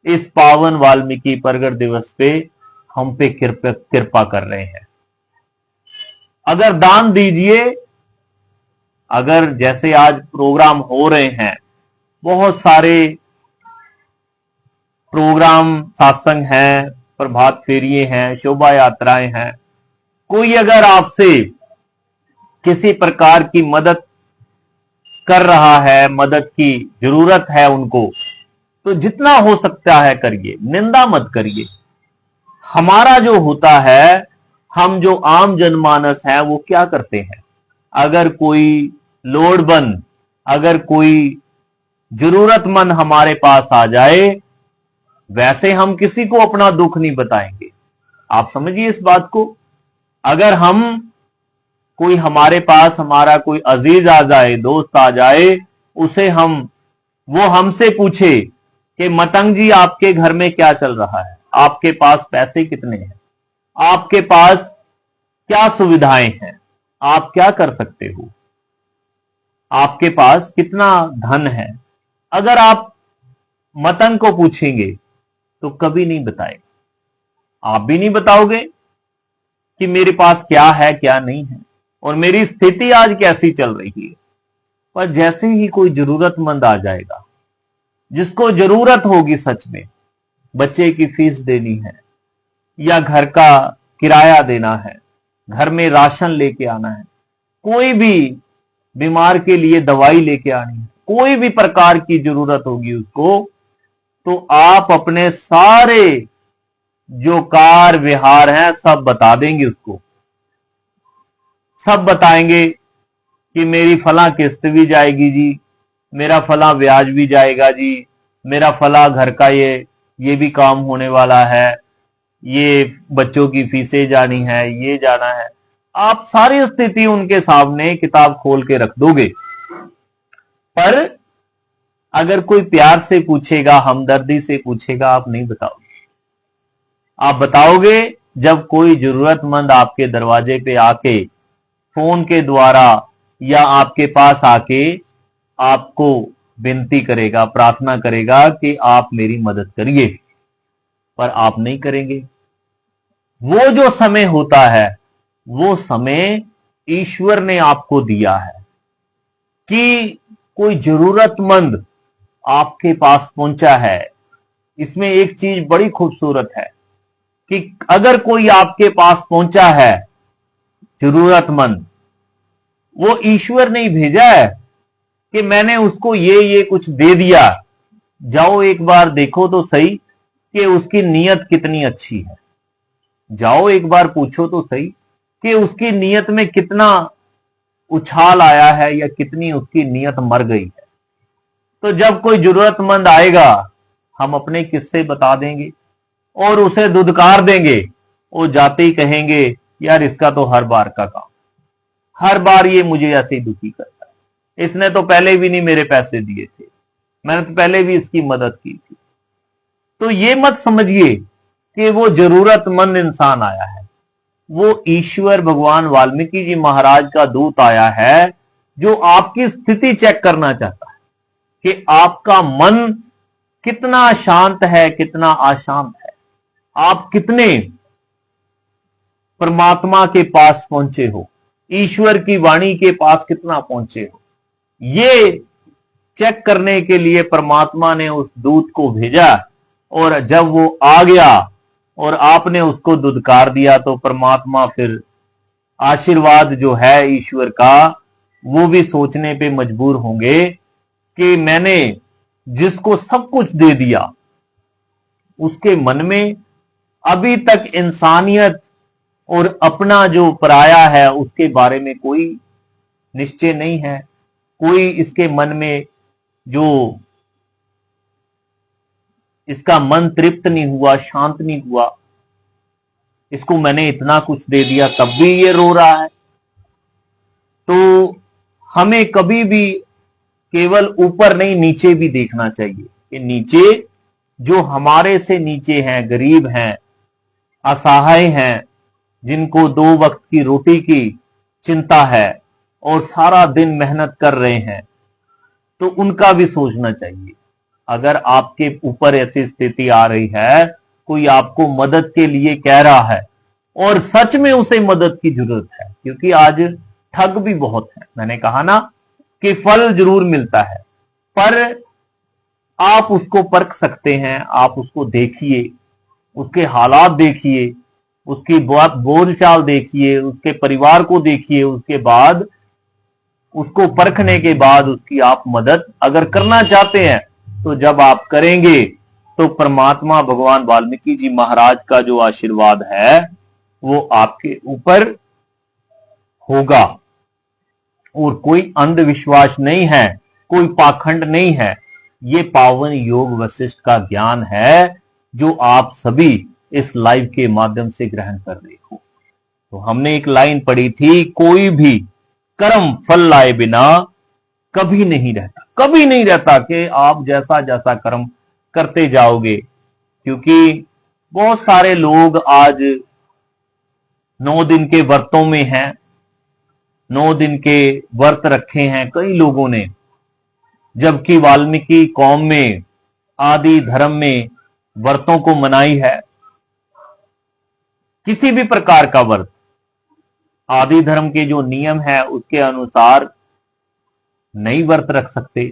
इस पावन वाल्मीकि प्रगट दिवस पे हम पे कृपा कर रहे हैं। अगर दान दीजिए, अगर जैसे आज प्रोग्राम हो रहे हैं, बहुत सारे प्रोग्राम, सत्संग हैं, प्रभात फेरिये हैं, शोभा यात्राएं हैं, कोई अगर आपसे किसी प्रकार की मदद कर रहा है, मदद की जरूरत है उनको, तो जितना हो सकता है करिए, निंदा मत करिए। हमारा जो होता है, हम जो आम जनमानस है वो क्या करते हैं, अगर कोई लोड़बंद, अगर कोई जरूरतमंद हमारे पास आ जाए, वैसे हम किसी को अपना दुख नहीं बताएंगे। आप समझिए इस बात को। अगर हम कोई हमारे पास, हमारा कोई अजीज आ जाए, दोस्त आ जाए, उसे वो हमसे पूछे कि मतंग जी आपके घर में क्या चल रहा है, आपके पास पैसे कितने हैं, आपके पास क्या सुविधाएं हैं, आप क्या कर सकते हो, आपके पास कितना धन है, अगर आप मतंग को पूछेंगे तो कभी नहीं बताएगा। आप भी नहीं बताओगे कि मेरे पास क्या है क्या नहीं है और मेरी स्थिति आज कैसी चल रही है। पर जैसे ही कोई जरूरतमंद आ जाएगा, जिसको जरूरत होगी, सच में बच्चे की फीस देनी है, या घर का किराया देना है, घर में राशन लेके आना है, कोई भी बीमार के लिए दवाई लेके आनी है, कोई भी प्रकार की जरूरत होगी उसको, तो आप अपने सारे जो कार विहार हैं सब बता देंगे उसको। सब बताएंगे कि मेरी फला किस्त भी जाएगी जी, मेरा फला ब्याज भी जाएगा जी, मेरा फला घर का ये भी काम होने वाला है, ये बच्चों की फीसें जानी है, ये जाना है। आप सारी स्थिति उनके सामने किताब खोल के रख दोगे। पर अगर कोई प्यार से पूछेगा, हमदर्दी से पूछेगा, आप नहीं बताओगे। आप बताओगे जब कोई जरूरतमंद आपके दरवाजे पे आके फोन के द्वारा या आपके पास आके आपको विनती करेगा, प्रार्थना करेगा कि आप मेरी मदद करिए, पर आप नहीं करेंगे। वो जो समय होता है वो समय ईश्वर ने आपको दिया है कि कोई जरूरतमंद आपके पास पहुंचा है। इसमें एक चीज बड़ी खूबसूरत है कि अगर कोई आपके पास पहुंचा है जरूरतमंद, वो ईश्वर ने ही भेजा है कि मैंने उसको ये कुछ दे दिया, जाओ एक बार देखो तो सही कि उसकी नीयत कितनी अच्छी है। जाओ एक बार पूछो तो सही कि उसकी नीयत में कितना उछाल आया है या कितनी उसकी नीयत मर गई है। तो जब कोई जरूरतमंद आएगा हम अपने किस्से बता देंगे और उसे दुदकार देंगे। वो जाते ही कहेंगे यार इसका तो हर बार का काम, हर बार ये मुझे ऐसे ही दुखी करता है, इसने तो पहले भी नहीं मेरे पैसे दिए थे, मैंने तो पहले भी इसकी मदद की थी। तो ये मत समझिए कि वो जरूरतमंद इंसान आया है, वो ईश्वर भगवान वाल्मीकि जी महाराज का दूत आया है जो आपकी स्थिति चेक करना चाहता है कि आपका मन कितना शांत है, कितना अशांत है, आप कितने परमात्मा के पास पहुंचे हो, ईश्वर की वाणी के पास कितना पहुंचे हो। ये चेक करने के लिए परमात्मा ने उस दूत को भेजा और जब वो आ गया और आपने उसको दुदकार दिया तो परमात्मा फिर आशीर्वाद जो है ईश्वर का वो भी सोचने पे मजबूर होंगे कि मैंने जिसको सब कुछ दे दिया उसके मन में अभी तक इंसानियत और अपना जो पराया है उसके बारे में कोई निश्चय नहीं है, कोई इसके मन में जो इसका मन तृप्त नहीं हुआ, शांत नहीं हुआ। इसको मैंने इतना कुछ दे दिया तब भी ये रो रहा है। तो हमें कभी भी केवल ऊपर नहीं नीचे भी देखना चाहिए कि नीचे जो हमारे से नीचे हैं, गरीब हैं, असहाय हैं, जिनको 2 वक्त की रोटी की चिंता है और सारा दिन मेहनत कर रहे हैं, तो उनका भी सोचना चाहिए। अगर आपके ऊपर ऐसी स्थिति आ रही है, कोई आपको मदद के लिए कह रहा है और सच में उसे मदद की जरूरत है, क्योंकि आज ठग भी बहुत है। मैंने कहा ना कि फल जरूर मिलता है पर आप उसको परख सकते हैं, आप उसको देखिए, उसके हालात देखिए, उसकी बोलचाल देखिए, उसके परिवार को देखिए, उसके बाद उसको परखने के बाद उसकी आप मदद अगर करना चाहते हैं तो जब आप करेंगे तो परमात्मा भगवान वाल्मीकि जी महाराज का जो आशीर्वाद है वो आपके ऊपर होगा। और कोई अंधविश्वास नहीं है, कोई पाखंड नहीं है, ये पावन योग वशिष्ठ का ज्ञान है जो आप सभी इस लाइव के माध्यम से ग्रहण कर रहे हो। तो हमने एक लाइन पढ़ी थी, कोई भी कर्म फल लाए बिना कभी नहीं रहता, कभी नहीं रहता कि आप जैसा जैसा कर्म करते जाओगे। क्योंकि बहुत सारे लोग आज 9 दिन के व्रतों में हैं, 9 दिन के व्रत रखे हैं कई लोगों ने, जबकि वाल्मीकि कौम में आदि धर्म में व्रतों को मनाई है। किसी भी प्रकार का व्रत आदि धर्म के जो नियम है उसके अनुसार नहीं व्रत रख सकते।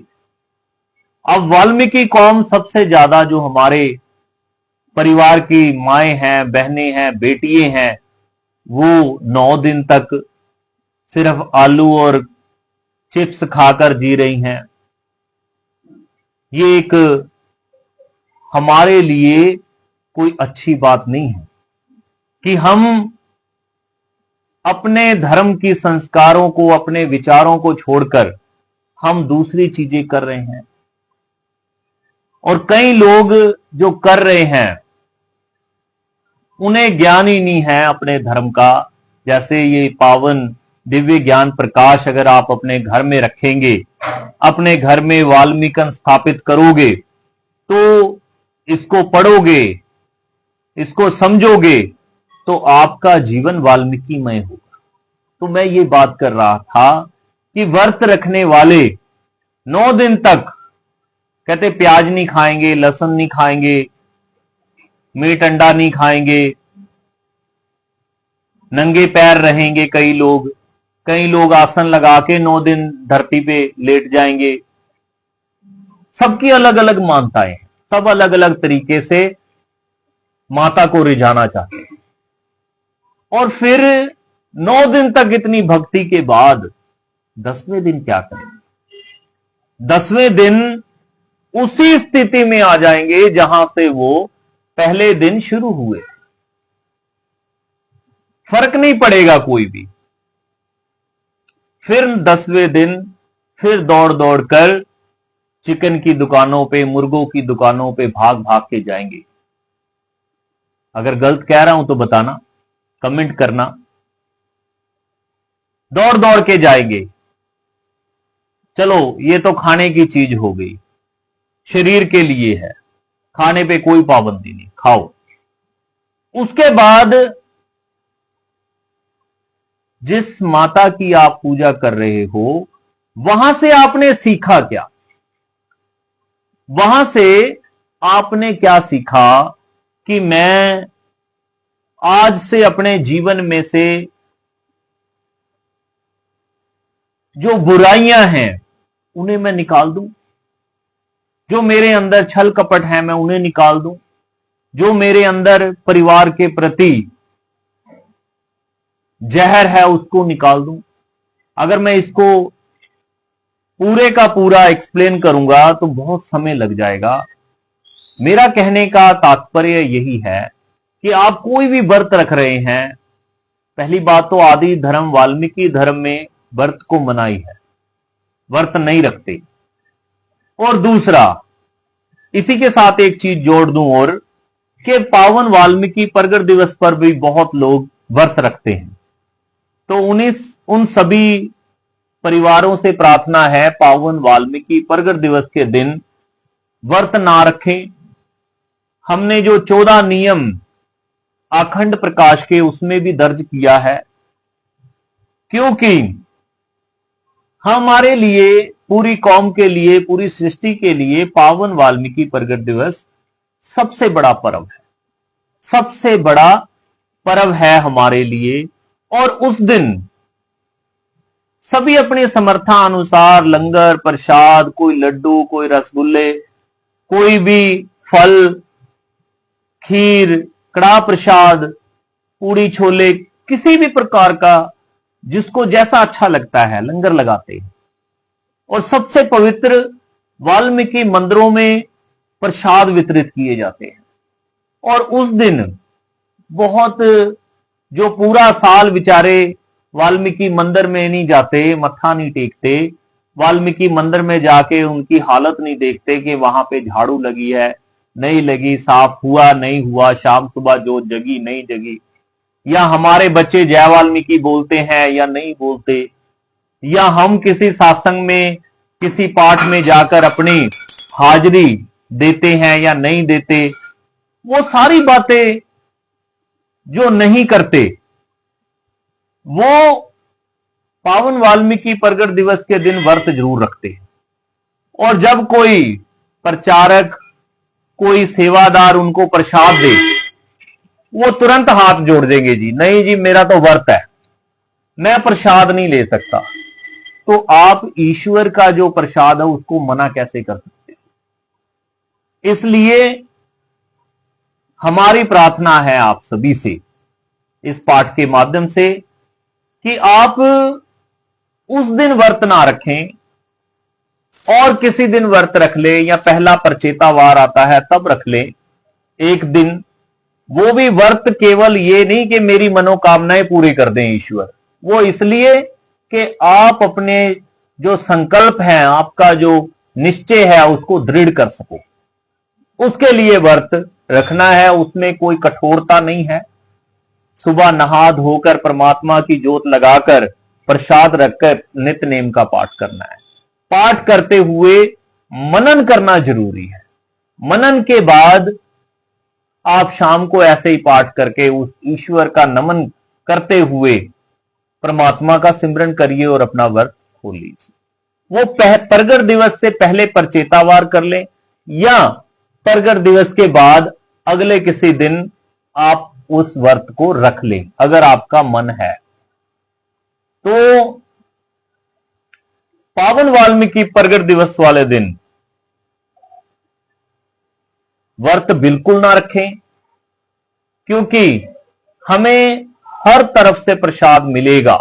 अब वाल्मीकि कौम सबसे ज्यादा जो हमारे परिवार की माएं हैं, बहनें हैं, बेटियां हैं, वो 9 दिन तक सिर्फ आलू और चिप्स खाकर जी रही हैं। ये एक हमारे लिए कोई अच्छी बात नहीं है कि हम अपने धर्म की संस्कारों को, अपने विचारों को छोड़कर हम दूसरी चीजें कर रहे हैं। और कई लोग जो कर रहे हैं उन्हें ज्ञान ही नहीं है अपने धर्म का। जैसे ये पावन दिव्य ज्ञान प्रकाश अगर आप अपने घर में रखेंगे, अपने घर में वाल्मीकि स्थापित करोगे, तो इसको पढ़ोगे, इसको समझोगे, तो आपका जीवन वाल्मीकिमय होगा। तो मैं ये बात कर रहा था कि व्रत रखने वाले 9 दिन तक कहते प्याज नहीं खाएंगे, लहसुन नहीं खाएंगे, मीट अंडा नहीं खाएंगे, नंगे पैर रहेंगे कई लोग आसन लगा के 9 दिन धरती पे लेट जाएंगे। सबकी अलग अलग मान्यताएं हैं, सब अलग अलग तरीके से माता को रिझाना चाहते हैं। और फिर 9 दिन तक इतनी भक्ति के बाद 10वें दिन क्या करें? 10वें दिन उसी स्थिति में आ जाएंगे जहां से वो पहले दिन शुरू हुए। फर्क नहीं पड़ेगा कोई भी। फिर 10वें दिन फिर दौड़ दौड़ कर चिकन की दुकानों पे, मुर्गों की दुकानों पे भाग भाग के जाएंगे। अगर गलत कह रहा हूं तो बताना, कमेंट करना। दौड़ दौड़ के जाएंगे। चलो ये तो खाने की चीज हो गई, शरीर के लिए है, खाने पे कोई पाबंदी नहीं, खाओ। उसके बाद जिस माता की आप पूजा कर रहे हो वहां से आपने सीखा क्या? वहां से आपने क्या सीखा कि मैं आज से अपने जीवन में से जो बुराइयां हैं उन्हें मैं निकाल दूं, जो मेरे अंदर छल कपट है मैं उन्हें निकाल दूं, जो मेरे अंदर परिवार के प्रति जहर है उसको निकाल दूं। अगर मैं इसको पूरे का पूरा एक्सप्लेन करूंगा तो बहुत समय लग जाएगा। मेरा कहने का तात्पर्य यही है कि आप कोई भी व्रत रख रहे हैं, पहली बात तो आदि धर्म वाल्मीकि धर्म में व्रत को मनाही है, व्रत नहीं रखते। और दूसरा, इसी के साथ एक चीज जोड़ दूं और कि पावन वाल्मीकि प्रगट दिवस पर भी बहुत लोग व्रत रखते हैं। तो उन सभी परिवारों से प्रार्थना है पावन वाल्मीकि प्रगट दिवस के दिन व्रत ना रखें। हमने जो 14 नियम अखंड प्रकाश के उसमें भी दर्ज किया है, क्योंकि हमारे लिए, पूरी कौम के लिए, पूरी सृष्टि के लिए पावन वाल्मीकि प्रगट दिवस सबसे बड़ा पर्व है, सबसे बड़ा पर्व है हमारे लिए। और उस दिन सभी अपने समर्थानुसार लंगर प्रसाद, कोई लड्डू, कोई रसगुल्ले, कोई भी फल, खीर, कड़ा प्रसाद, पूड़ी छोले, किसी भी प्रकार का जिसको जैसा अच्छा लगता है लंगर लगाते हैं। और सबसे पवित्र वाल्मीकि मंदिरों में प्रसाद वितरित किए जाते हैं। और उस दिन बहुत, जो पूरा साल बेचारे वाल्मीकि मंदिर में नहीं जाते, मत्था नहीं टेकते, वाल्मीकि मंदिर में जाके उनकी हालत नहीं देखते कि वहां पे झाड़ू लगी है नहीं लगी, साफ हुआ नहीं हुआ, शाम सुबह जोत जगी नहीं जगी, या हमारे बच्चे जय वाल्मीकि बोलते हैं या नहीं बोलते, या हम किसी सत्संग में, किसी पाठ में जाकर अपनी हाजिरी देते हैं या नहीं देते। वो सारी बातें जो नहीं करते, वो पावन वाल्मीकि प्रगट दिवस के दिन व्रत जरूर रखते हैं। और जब कोई प्रचारक, कोई सेवादार उनको प्रसाद दे, वो तुरंत हाथ जोड़ देंगे, जी नहीं जी मेरा तो व्रत है, मैं प्रसाद नहीं ले सकता। तो आप ईश्वर का जो प्रसाद है उसको मना कैसे कर सकते हैं? इसलिए हमारी प्रार्थना है आप सभी से इस पाठ के माध्यम से कि आप उस दिन व्रत ना रखें और किसी दिन व्रत रख ले, या पहला प्रचेतावार आता है तब रख ले एक दिन। वो भी व्रत केवल ये नहीं कि मेरी मनोकामनाएं पूरी कर दें ईश्वर, वो इसलिए कि आप अपने जो संकल्प है, आपका जो निश्चय है उसको दृढ़ कर सको, उसके लिए व्रत रखना है। उसमें कोई कठोरता नहीं है। सुबह नहा धोकर परमात्मा की जोत लगाकर प्रसाद रखकर नित्य नेम का पाठ करना है। पाठ करते हुए मनन करना जरूरी है। मनन के बाद आप शाम को ऐसे ही पाठ करके उस ईश्वर का नमन करते हुए परमात्मा का सिमरन करिए और अपना व्रत खोल लीजिए। वो प्रगट दिवस से पहले प्रचेतावार कर लें, या प्रगट दिवस के बाद अगले किसी दिन आप उस व्रत को रख लें अगर आपका मन है। तो पावन वाल्मीकि प्रगट दिवस वाले दिन व्रत बिल्कुल ना रखें, क्योंकि हमें हर तरफ से प्रसाद मिलेगा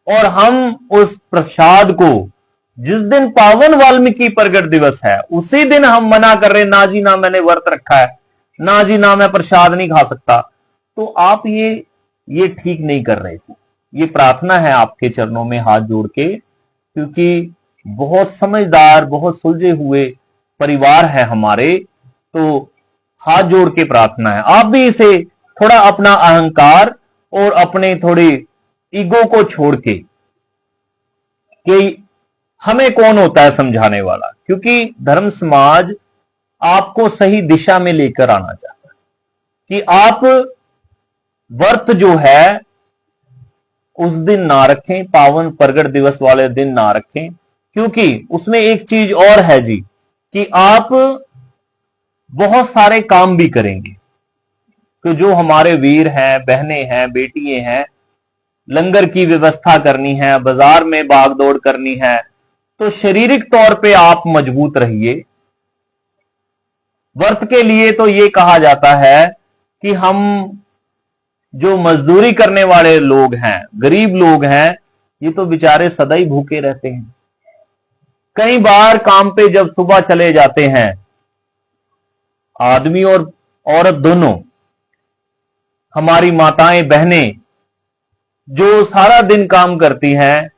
और हम उस प्रसाद को जिस दिन पावन वाल्मीकि प्रगट दिवस है उसी दिन हम मना कर रहे, ना जी ना मैंने व्रत रखा है, ना जी ना मैं प्रसाद नहीं खा सकता, तो आप ये ठीक नहीं कर रहे थे। ये प्रार्थना है आपके चरणों में हाथ जोड़ के, क्योंकि बहुत समझदार बहुत सुलझे हुए परिवार है हमारे, तो हाथ जोड़ के प्रार्थना है आप भी इसे थोड़ा अपना अहंकार और अपने थोड़े ईगो को छोड़ के, कि हमें कौन होता है समझाने वाला, क्योंकि धर्म समाज आपको सही दिशा में लेकर आना चाहता है कि आप व्रत जो है उस दिन ना रखें, पावन प्रगट दिवस वाले दिन ना रखें, क्योंकि उसमें एक चीज और है जी कि आप बहुत सारे काम भी करेंगे। तो जो हमारे वीर हैं, बहनें हैं, बेटियां हैं, लंगर की व्यवस्था करनी है, बाजार में भागदौड़ करनी है, तो शारीरिक तौर पे आप मजबूत रहिए। व्रत के लिए तो ये कहा जाता है कि हम जो मजदूरी करने वाले लोग हैं, गरीब लोग हैं, ये तो बेचारे सदा ही भूखे रहते हैं। कई बार काम पे जब सुबह चले जाते हैं, आदमी और औरत दोनों, हमारी माताएं बहनें जो सारा दिन काम करती हैं,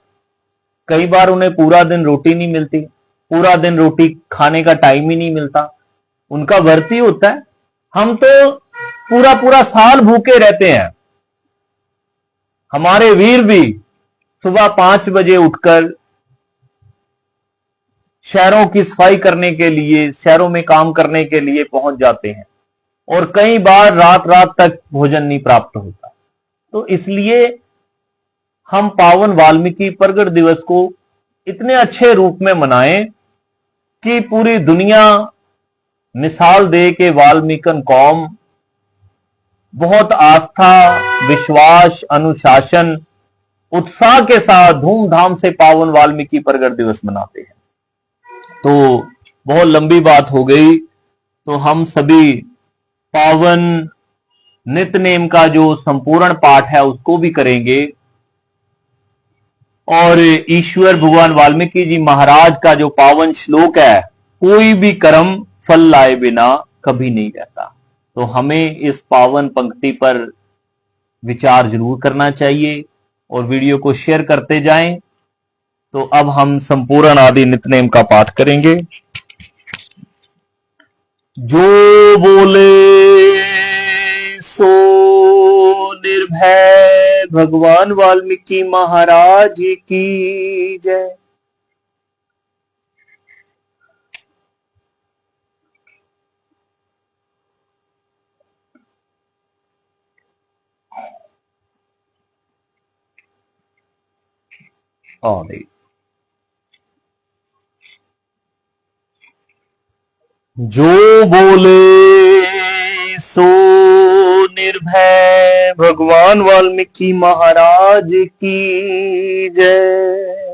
कई बार उन्हें पूरा दिन रोटी नहीं मिलती, पूरा दिन रोटी खाने का टाइम ही नहीं मिलता, उनका व्रत ही होता है। हम तो पूरा पूरा साल भूखे रहते हैं। हमारे वीर भी सुबह 5 बजे उठकर शहरों की सफाई करने के लिए, शहरों में काम करने के लिए पहुंच जाते हैं, और कई बार रात रात तक भोजन नहीं प्राप्त होता। तो इसलिए हम पावन वाल्मीकि प्रगट दिवस को इतने अच्छे रूप में मनाएं कि पूरी दुनिया मिसाल दे के वाल्मीकन कौम बहुत आस्था, विश्वास, अनुशासन, उत्साह के साथ धूमधाम से पावन वाल्मीकि प्रगट दिवस मनाते हैं। तो बहुत लंबी बात हो गई, तो हम सभी पावन नित्य नेम का जो संपूर्ण पाठ है उसको भी करेंगे, और ईश्वर भगवान वाल्मीकि जी महाराज का जो पावन श्लोक है, कोई भी कर्म फल लाए बिना कभी नहीं रहता, तो हमें इस पावन पंक्ति पर विचार जरूर करना चाहिए और वीडियो को शेयर करते जाएं। तो अब हम संपूर्ण आदि नित्यनेम का पाठ करेंगे। जो बोले सो निर्भय, भगवान वाल्मीकि महाराज की जय। आदि जो बोले सो निर्भय, भगवान वाल्मीकि महाराज की जय।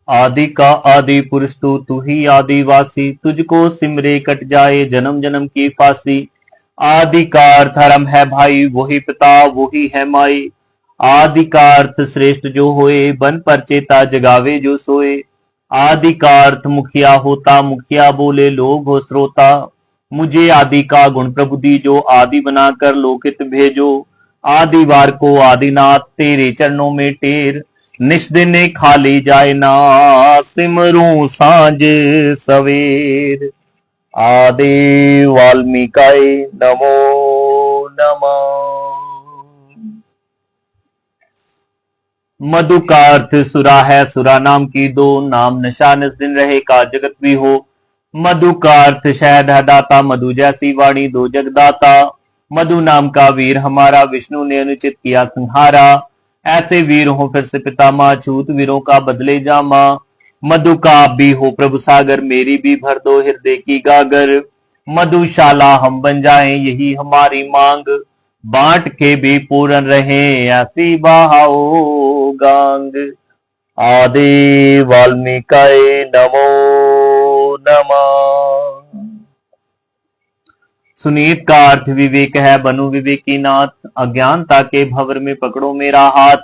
आदि का आदि पुरुष तू ही आदिवासी, तुझको सिमरे कट जाए जन्म जन्म की फांसी। आदि का अर्थ धर्म है भाई, वही पिता वही है माई। आदि का अर्थ श्रेष्ठ जो होए, बन पर चेता जगावे जो सोए। आदि का अर्थ मुखिया होता, मुखिया बोले लोग हो श्रोता। मुझे आदि का गुण प्रभु दीजो, आदि बनाकर लोकित भेजो। आदिवार को आदिनाथ, तेरे चरणों में टेर। निस दिन खाली जाए ना, सिमरूं सांझ सवेर। आदि वाल्मीकाय नमो नमः। मधु का अर्थ सुरा है, सुरा नाम की दो, नाम नशा निस दिन रहे का जगत भी हो। मधु का अर्थ शहद है दाता, मधु जैसी वाणी दो जगदाता। मधु नाम का वीर हमारा, विष्णु ने अनुचित किया संहारा। ऐसे वीर हो फिर से पितामह, छूत वीरों का बदले जामा। मधु का आप भी हो प्रभु सागर, मेरी भी भर दो हृदय की गागर। मधुशाला हम बन जाएं यही हमारी मांग, बांट के भी पूर्ण रहे ऐसी बहाओ गांग। आदि वाल्मीकाय नमो नमः। सुनीत का अर्थ विवेक है, बनु विवेकी नाथ। अज्ञानता के भंवर में पकड़ो मेरा हाथ,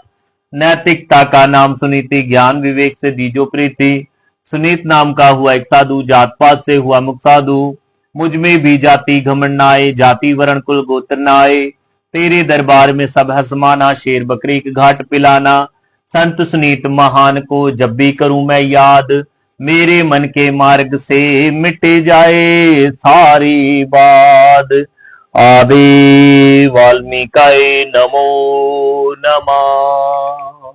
नैतिकता का नाम सुनीति, ज्ञान विवेक से दीजो प्रीति। सुनीत नाम का हुआ एक साधु, जात पात से हुआ मुक्त साधु। मुझ में भी जाति घमंड न आए, जाति वर्ण कुल गोत्र न आए। तेरे दरबार में सब है समाना, शेर बकरी के घाट पिलाना। संत सुनीत महान को जब भी करूं मैं याद, मेरे मन के मार्ग से मिट जाए सारी बात। आदि वाल्मीकाय नमो नमः।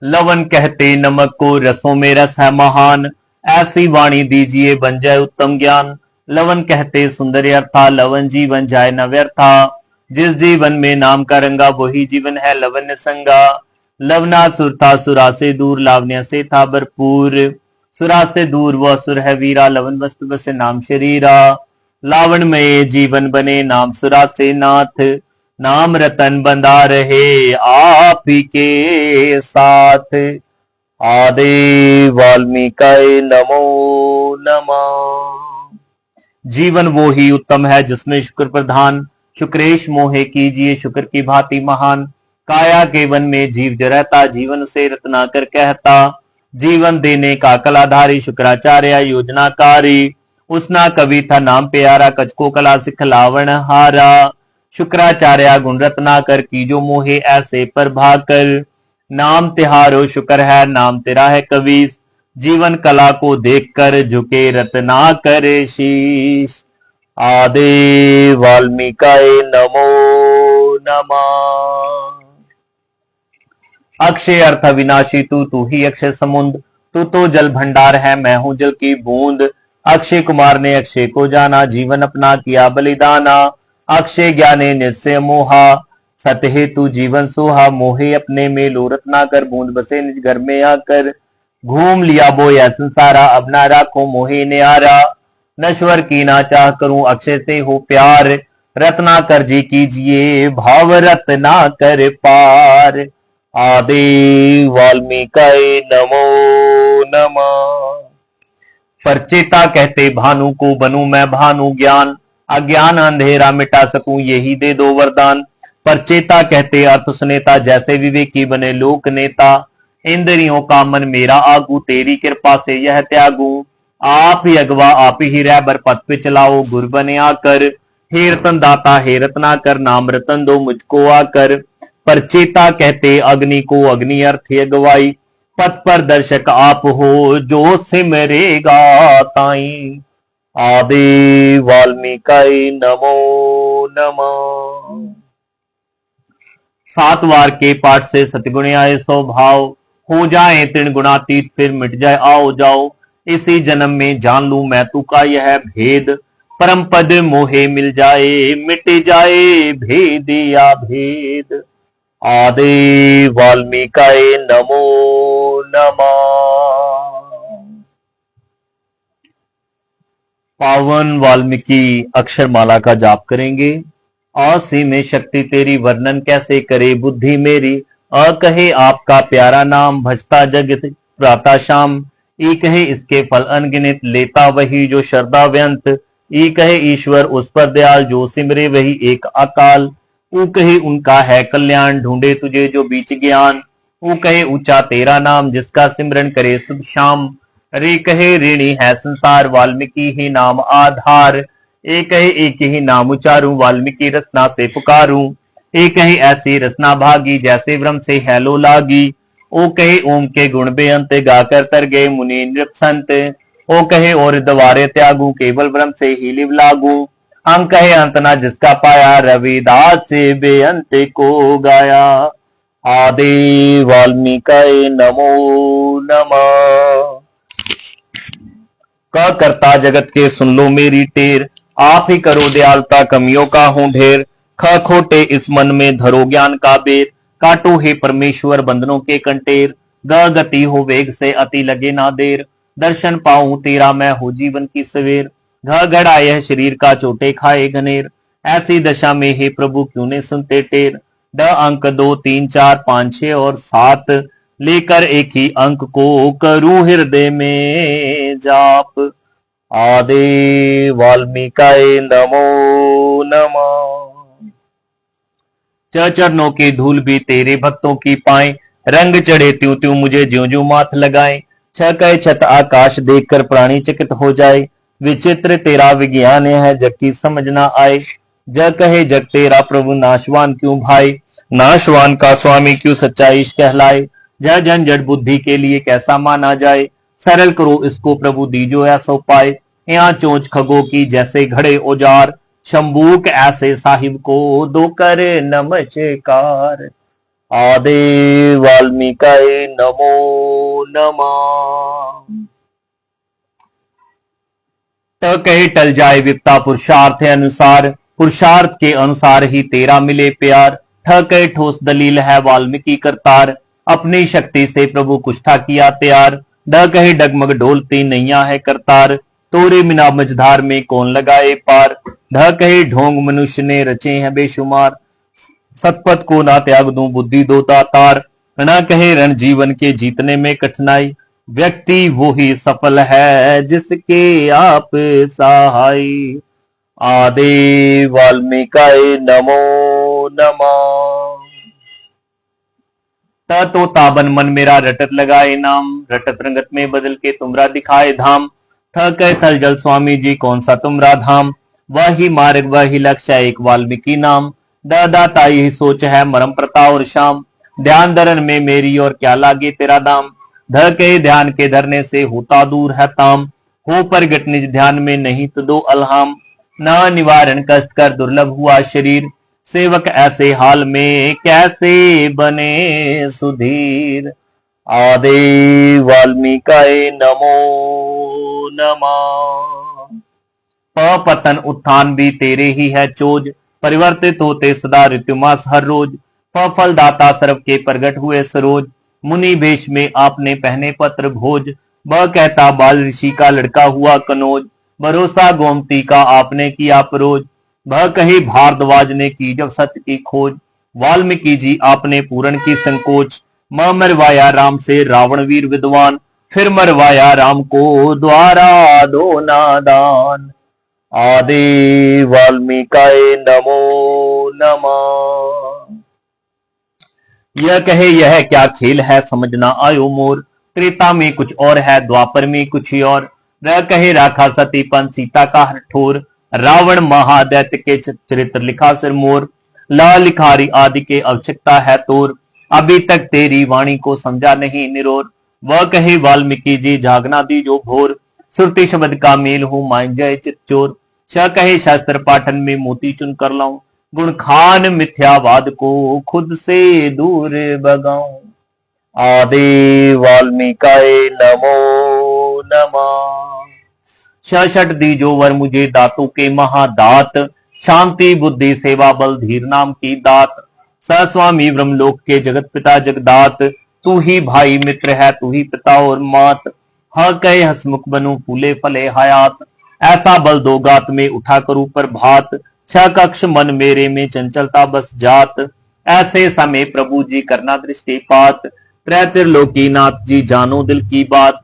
लवन कहते नमक को, रसों में रस है महान, ऐसी वाणी दीजिए बन जाए उत्तम ज्ञान। लवन कहते सुंदर अर्था, लवन जीवन जाए न व्यर्था। जिस जीवन में नाम का रंगा वही जीवन है लवण्य संगा। लवना सुर था सुरा से दूर, लावण्य से था भरपूर। सुरा से दूर वह सुर है वीरा, लवन वस्तु बसे नाम शरीरा। लावण में जीवन बने नाम सुरा से नाथ, नाम रतन बंधा रहे आप ही के साथ। आदि वाल्मीकाय नमो नमः। जीवन वो ही उत्तम है जिसमें शुक्र प्रधान, शुक्रेश मोहे कीजिए शुक्र की भांति महान। काया के वन में जीव जो रहता, जीवन से रत्नाकर कहता। जीवन देने का कलाधारी शुक्राचार्य योजनाकारी, उसना कवि था नाम प्यारा, कचको कला सिखलावन हारा। शुक्राचार्य गुण रत्नाकर कीजो मोहे ऐसे पर भाकर। नाम तिहारो शुक्र है, नाम तेरा है कवीस। जीवन कला को देखकर झुके रत्नाकर शीश। आदि वाल्मीकाय नमो नमः। अक्षय अर्थ विनाशी तू, तू ही अक्षय समुद्र। तू तो जल भंडार है, मैं हूं जल की बूंद। अक्षय कुमार ने अक्षय को जाना, जीवन अपना किया बलिदाना। अक्षय ज्ञाने निश्चय मोहा, सत्य हेतु जीवन सोहा। मोहे अपने में लो रत्ना कर, बूंद बसे निज घर में आकर। घूम लिया बोया संसारा, अब ना राखो मोहे न्यारा। नश्वर की ना चाह करूं, अक्षय से हो प्यार। रत्नाकर जी कीजिए भाव रत्नाकर पार। आदि वाल्मीकाय नमो नमः। परचेता कहते भानु को, बनूं मैं भानु ज्ञान। अज्ञान अंधेरा मिटा सकूं यही दे दो वरदान। परचेता कहते अर्थ सुनेता, जैसे विवेकी बने लोक नेता। इंद्रियों का मन मेरा आगू, तेरी कृपा से यह त्यागू। आप ही अगवा आप ही रहबर, पथ पे चलाओ गुरु बने आकर। हे रतन दाता हे रत्नाकर, नाम रतन दो मुझको आकर। परचेता कहते अग्नि को, अग्नि अर्थ अगवाई। पथ पर दर्शक आप हो, जो सिमरेगा ताई। आदि वाल्मीकाय नमो नमः। सात वार के पाठ से सतगुण आए स्वभाव, हो जाए तीन गुणातीत फिर मिट जाए आओ जाओ। इसी जन्म में जान लूं मैं तू का यह भेद, परम पद मोहे मिल जाए मिट जाए भेद या भेद। आदि वाल्मीकाय नमो नमः। पावन वाल्मीकि अक्षरमाला का जाप करेंगे। असीम शक्ति तेरी, वर्णन कैसे करे बुद्धि मेरी। अ कहे आपका प्यारा नाम, भजता जगत प्रातः शाम। ई कहे इसके फल अनगिनत, लेता वही जो श्रद्धा व्यंत। ई कहे ईश्वर उस पर दयाल, जो सिमरे वही एक अकाल। ऊ कहे उनका है कल्याण, ढूंढे तुझे जो बीच ज्ञान। ऊ कहे ऊंचा तेरा नाम, जिसका सिमरन करे सुबह शाम। रे कहे ऋणी है संसार, वाल्मीकि ही नाम आधार। एक कहे एक ही नाम उचारूं, वाल्मीकि रचना से पुकारूं। एक कहे ऐसी रचना भागी, जैसे ब्रह्म से हैलो लागी। ओ कहे ओम के गुण बेअंत, गाकर तर गए मुनि नृप संत। ओ कहे और द्वारे त्यागू, केवल ब्रह्म से ही लिव लागू। हम कहे अंत ना जिसका पाया, रविदास से बेअंत को गाया। आदि वाल्मीकाय नमो नमः। क करता जगत के सुन लो मेरी टेर, आप ही करो दयालुता कमियों का हूं ढेर। ख खोटे इस मन में धरो ज्ञान का बेर, काटो हे परमेश्वर बंधनों के कंटेर। ग गति हो वेग से अति लगे ना देर, दर्शन पाऊं तेरा मैं हो जीवन की सवेर। घड़ा यह शरीर का चोटे खाए घनेर। ऐसी दशा में हे प्रभु क्यों ने सुनते टेर। ड अंक 2 3 4 5 6 और 7 लेकर एक ही अंक को करूं हृदय में जाप। आदि वाल्मीकाय नमो नमः। चरणों की धूल भी तेरे भक्तों की पाए, रंग चढ़े त्यों त्यों मुझे ज्यों ज्यों माथ लगाए। कहे छत आकाश देखकर प्राणी चकित हो जाए, विचित्र तेरा विज्ञान है जग की समझ ना आए। जग कहे जग तेरा प्रभु नाशवान क्यों भाई, नाशवान का स्वामी क्यों सच्चाई कहलाए। जय झंझट बुद्धि के लिए कैसा माना जाए, सरल करो इसको प्रभु दीजो ऐसो पाए। यहाँ चोंच खगो की जैसे घड़े औजार, शंबूक ऐसे साहिब को दो करे नमस्कार। आदि वाल्मीकाय नमो नमः। कहे टल जाए विपता पुरुषार्थ अनुसार, पुरुषार्थ के अनुसार ही तेरा मिले प्यार। कहे ठोस दलील है वाल्मीकि करतार, अपनी शक्ति से प्रभु कुछ था किया तैयार। कहे डगमग डोलती नैया है करतार, तोरे बिना मझधार में कौन लगाए पार। कहे ढोंग मनुष्य ने रचे हैं बेशुमार, सतपथ को ना त्याग दूं बुद्धि दो तार। न कहे रण जीवन के जीतने में कठिनाई, व्यक्ति वो ही सफल है जिसके आप सहाय। आदि वाल्मीकाय नमो नमः। तो ताबन मन मेरा रटत लगाए नाम, रटत रंगत में बदल के तुमरा दिखाए धाम। कह थल जल स्वामी जी कौन सा तुमरा धाम, वही मार्ग वही लक्ष्य एक वाल्मीकि नाम। दाता यही सोच है मरम प्रता और शाम, ध्यान धरन में मेरी और क्या लागे तेरा दाम। के ध्यान के धरने से होता दूर है ताम, हो प्रगट निज ध्यान में नहीं तो दो अलहाम। ना निवारण कष्ट कर दुर्लभ हुआ शरीर, सेवक ऐसे हाल में कैसे बने सुधीर। आदि वाल्मीकाय नमो नमः। पतन उत्थान भी तेरे ही है चोज, परिवर्तित होते सदा ऋतुमास हर रोज। फलदाता सर्व के प्रगट हुए सरोज, मुनि भेष में आपने पहने पत्र भोज। वह कहता बाल ऋषि का लड़का हुआ कनोज, भरोसा गोमती का आपने किया परोज। वह कही भारद्वाज ने की जब सत्य की खोज, वाल्मीकि जी आपने पूर्ण की संकोच। मरवाया राम से रावण वीर विद्वान, फिर मरवाया राम को द्वारा दो नादान। आदि वाल्मीकाय नमो नमः। यह कहे यह क्या खेल है समझ ना आयो मोर, त्रेता में कुछ और है द्वापर में कुछ ही और। वह कहे राखा सतीपन सीता का हर ठोर, रावण महादैत्य के चरित्र लिखा सिर मोर। लाल लिखारी आदि के आवश्यकता है तोर, अभी तक तेरी वाणी को समझा नहीं निरोर। वह कहे वाल्मीकि जी जागना दी जो भोर, सुरति शब्द का मेल हूं मान जय चित चोर। कहे शास्त्र पाठन में मोती चुन कर लाऊं, गुण खान मिथ्यावाद को खुद से दूर भगाऊं। आदि वाल्मीकाय नमो नमः। छठ दी जो वर मुझे दातों के महादात, शांति बुद्धि सेवा बल धीर नाम की दात। स्वामी ब्रह्मलोक के जगत पिता जगदात, तू ही भाई मित्र है तू ही पिता और मात। कहे हसमुख बनूं फूले फले हयात, ऐसा बल दो गात में उठा कर ऊपर भात। कक्ष मन मेरे में चंचलता बस जात, ऐसे समय प्रभु जी करना दृष्टिपात। त्रिलोकी नाथ जी जानो दिल की बात,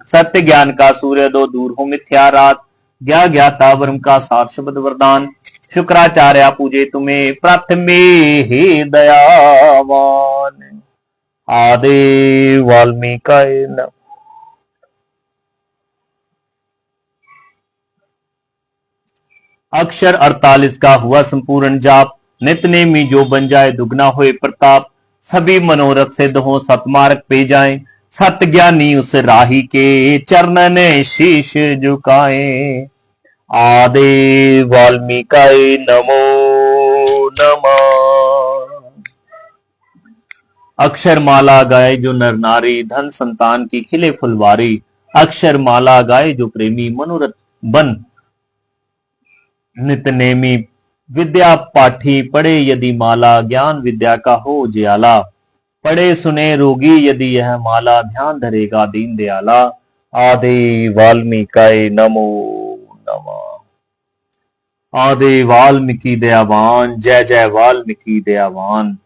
सत्य ज्ञान का सूर्य दो दूर हो मिथ्या रात। ज्ञाता वर्म का सार शब्द वरदान, शुक्राचार्य पूजे तुम्हें प्रथमे हे दयावान। आदि वाल्मीकाय नमः। अक्षर 48 का हुआ संपूर्ण जाप, नितनेमी जो बन जाए दुगना होए प्रताप। सभी मनोरथ सिद्ध हो सतमार्ग पे जाएं, सत ज्ञानी उस राही के चरणन शीश झुकाएं। आदि वाल्मीकाय नमो नमः। अक्षर माला गाए जो नर नारी, धन संतान की खिले फुलवारी। अक्षर माला गाए जो प्रेमी मनोरथ बन, नितनेमी विद्या पाठी पढ़े यदि माला। ज्ञान विद्या का हो जियाला, पढ़े सुने रोगी यदि यह माला। ध्यान धरेगा दीन दयाला। आदि वाल्मीकाय नमो नमः। आदि वाल्मीकि दयावान, जय जय वाल्मीकि दयावान।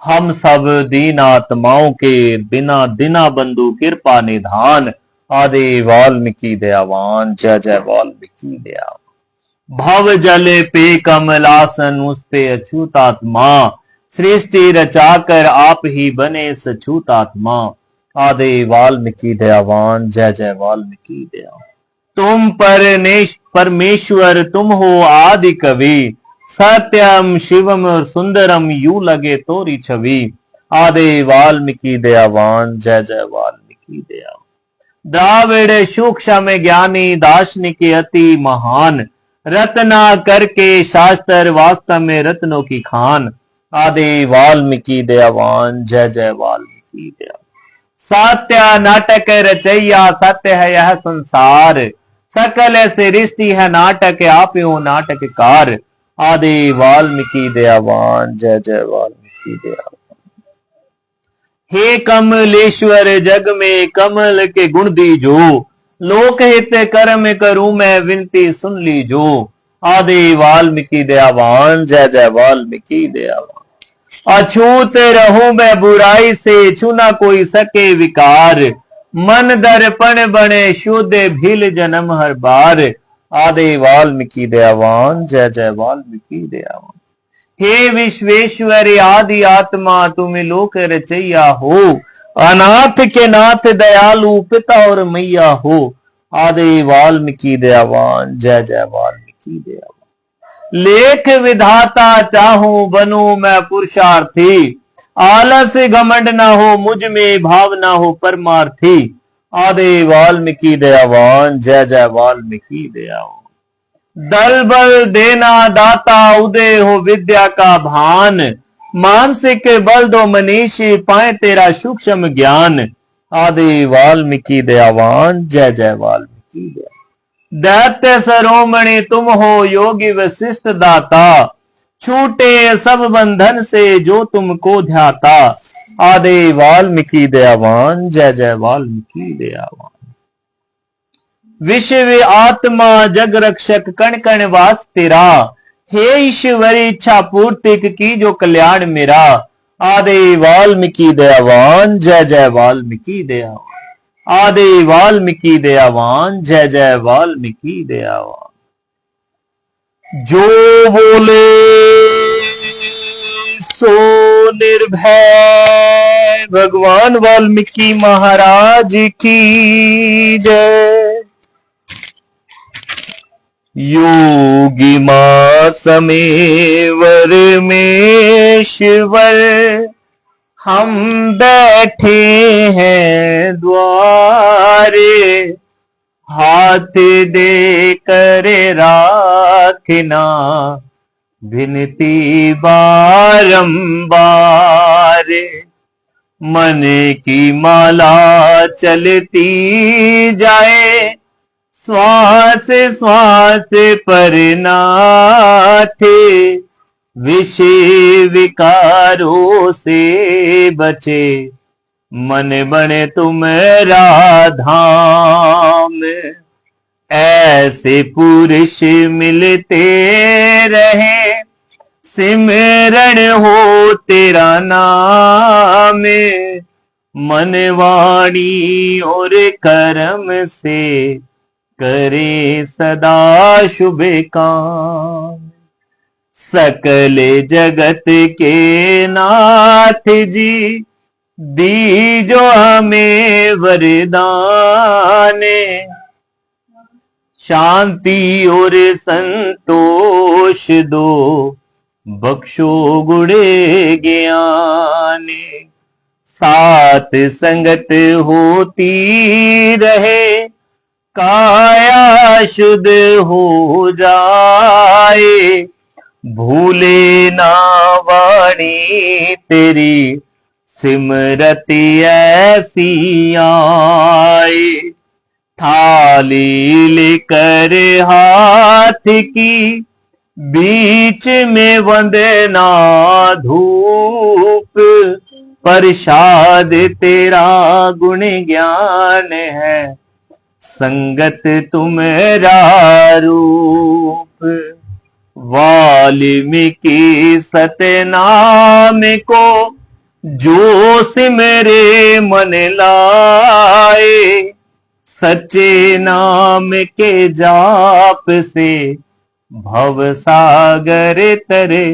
हम सब दीन आत्माओं के बिना दीना बंधु कृपा निधान, आदि वाल्मीकि दयावान, जय जय वाल्मीकि दयावान। भव जले पे कमलासन उस पे अछूतात्मा, सृष्टि रचाकर आप ही बने सछूतात्मा, आदि वाल्मीकि दयावान, जय जय वाल्मीकि दयावान। तुम परमेश्वर तुम हो आदि कवि, सत्यम शिवम और सुंदरम यू लगे तोरी छवि, आदि वाल्मीकि दयावान, जय जय वाल्मीकि दयावान। द्राविड़ सूक्ष्म ज्ञानी दार्शनिक अति महान, रत्ना करके शास्त्र वास्तव में रत्नों की खान, आदि वाल्मीकि दयावान, जय जय वाल्मीकि दयावान। सत्य नाटक रचैया सत्य है यह संसार, सकल सृष्टि है नाटक आप हो नाटककार, आदि वाल्मीकि दयावान, जय जय वाल्मीकि दयावान। हे कमलेश्वर जग में कमल के गुण दीजो, लोक हित कर्म करूं मैं विनती सुन लीजो, आदि वाल्मीकि दयावान, जय जय वाल्मीकि दयावान। अछूत रहूं मैं बुराई से छू ना कोई सके विकार, मन दर्पण बने शुद्ध भील जन्म हर बार, आदि वाल्मीकि दयावान, जय जय वाल्मीकि दयावान। हे विश्वेश्वर आदि आत्मा तुम लोक रचैया हो, अनाथ के नाथ दयालु पिता और मैया हो, आदि वाल्मीकि दयावान, जय जय वाल्मीकि दयावान। लेख विधाता चाहूं बनूं मैं पुरुषार्थी, आलस घमंड ना हो मुझ में भावना हो परमार्थी, आदि वाल्मीकि दयावान, जय जय वाल्मीकि दयावान। दल बल देना दाता उदय हो विद्या का भान, मानसिक बल दो मनीषी पाए तेरा सूक्ष्म ज्ञान, आदि वाल्मीकि दयावान, जय जय वाल्मीकि दयावान। दैत्य सरोमणि तुम हो योगी वशिष्ठ दाता, छूटे सब बंधन से जो तुमको ध्याता, आदि वाल्मीकि दयावान, जय जय वाल्मीकि दयावान। विश्व आत्मा जग रक्षक कण कण वास तेरा, हे ईश्वरी इच्छा पूर्तिक की जो कल्याण मेरा, आदि वाल्मीकि दयावान, जय जय वाल्मीकि दयावान। आदि वाल्मीकि दयावान, जय जय वाल्मीकि दयावान। जो बोले सो निर्भय, भगवान वाल्मीकि महाराज की जय। योगी मां समेवर मेश्वर, हम बैठे हैं द्वारे, हाथ दे कर राखना विनती बारंबार, मन की माला चलती जाए श्वास श्वास पर नाथे, विषय विकारों से बचे मन बने तुम्हारा धाम, ऐसे पुरुष मिलते रहे सिमरण हो तेरा नाम, मन वाणी और कर्म से करे सदा शुभ काम, सकल जगत के नाथ जी दीजो हमें वरदान, शांति और संतोष दो बख्शो गुणे ज्ञान, साथ संगत होती रहे काया शुद्ध हो जाए, भूले ना वाणी तेरी सिमरती ऐसी आए, थाली लेकर हाथ की बीच में वंदना धूप, प्रसाद तेरा गुण ज्ञान है संगत तुम्हारा रूप, वाल्मीकि सतनाम को जो सिमरे मन लाए, सच्चे नाम के जाप से भव सागर तरे।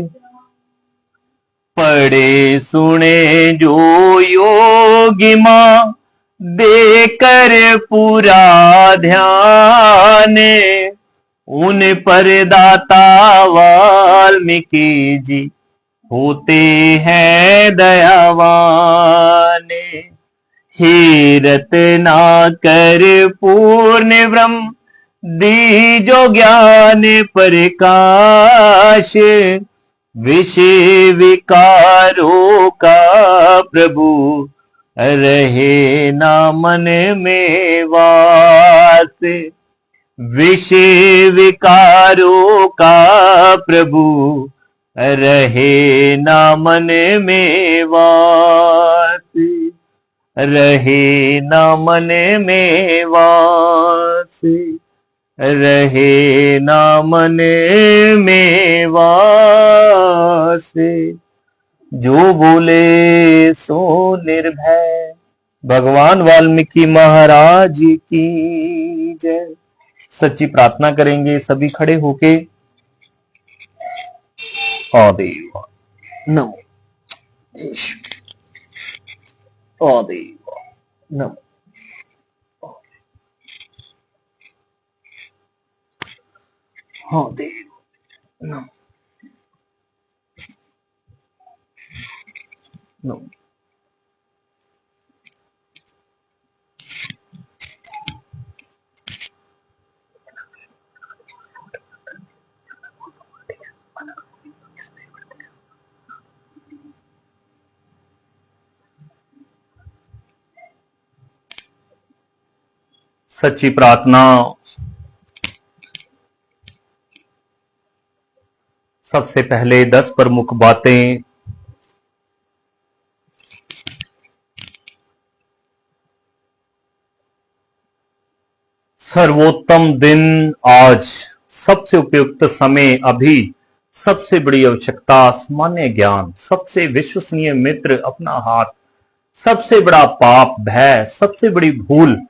पढ़े सुने जो योगी मां देकर पूरा ध्यान, उन पर दाता वाल्मीकि जी होते हैं दयावान। हे रत्नाकर पूर्ण ब्रह्म दीजो ज्ञान प्रकाश, विषय विकारों का प्रभु रहे ना मन में वास। विषय विकारों का प्रभु रहे ना मन में वास, रहे ना मन में वास, रहे ना मन में वास। जो बोले सो निर्भय। भगवान वाल्मीकि महाराज की जय। सच्ची प्रार्थना करेंगे सभी खड़े होके। आदेव नमो आदेव नमो आदेव नमो नमो। सच्ची प्रार्थना सबसे पहले 10 प्रमुख बातें। सर्वोत्तम दिन आज, सबसे उपयुक्त समय अभी, सबसे बड़ी आवश्यकता सामान्य ज्ञान, सबसे विश्वसनीय मित्र अपना हाथ, सबसे बड़ा पाप भय, सबसे बड़ी भूल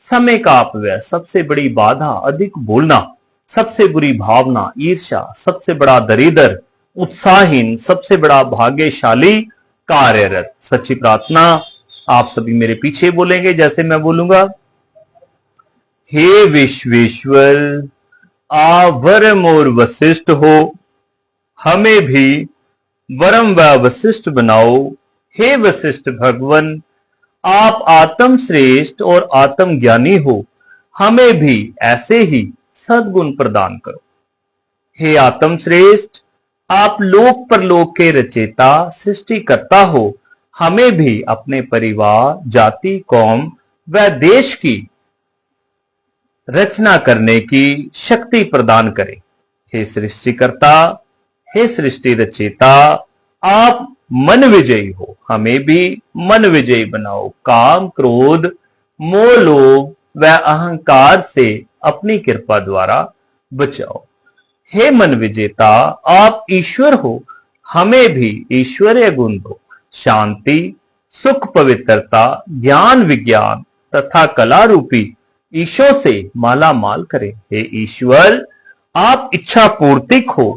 समय का अपव्यय, सबसे बड़ी बाधा अधिक बोलना, सबसे बुरी भावना ईर्ष्या, सबसे बड़ा दरिद्र उत्साहहीन, सबसे बड़ा भाग्यशाली कार्यरत। सच्ची प्रार्थना आप सभी मेरे पीछे बोलेंगे जैसे मैं बोलूंगा। हे विश्वेश्वर आप वरम और वशिष्ठ हो, हमें भी वरम व वशिष्ठ बनाओ। हे वशिष्ठ भगवन आप आत्म श्रेष्ठ और आत्म ज्ञानी हो, हमें भी ऐसे ही सद्गुण प्रदान करो। हे आत्म श्रेष्ठ आप लोक परलोक के रचयिता सृष्टिकर्ता हो, हमें भी अपने परिवार जाति कौम व देश की रचना करने की शक्ति प्रदान करें। हे सृष्टिकर्ता हे सृष्टि रचयिता आप मन विजयी हो, हमें भी मन विजयी बनाओ। काम क्रोध मोह लोभ व अहंकार से अपनी कृपा द्वारा बचाओ। हे मन विजेता आप ईश्वर हो, हमें भी ईश्वरीय गुण दो। शांति सुख पवित्रता ज्ञान विज्ञान तथा कला रूपी ईशो से माला माल करें। हे ईश्वर आप इच्छा पूर्तिक हो,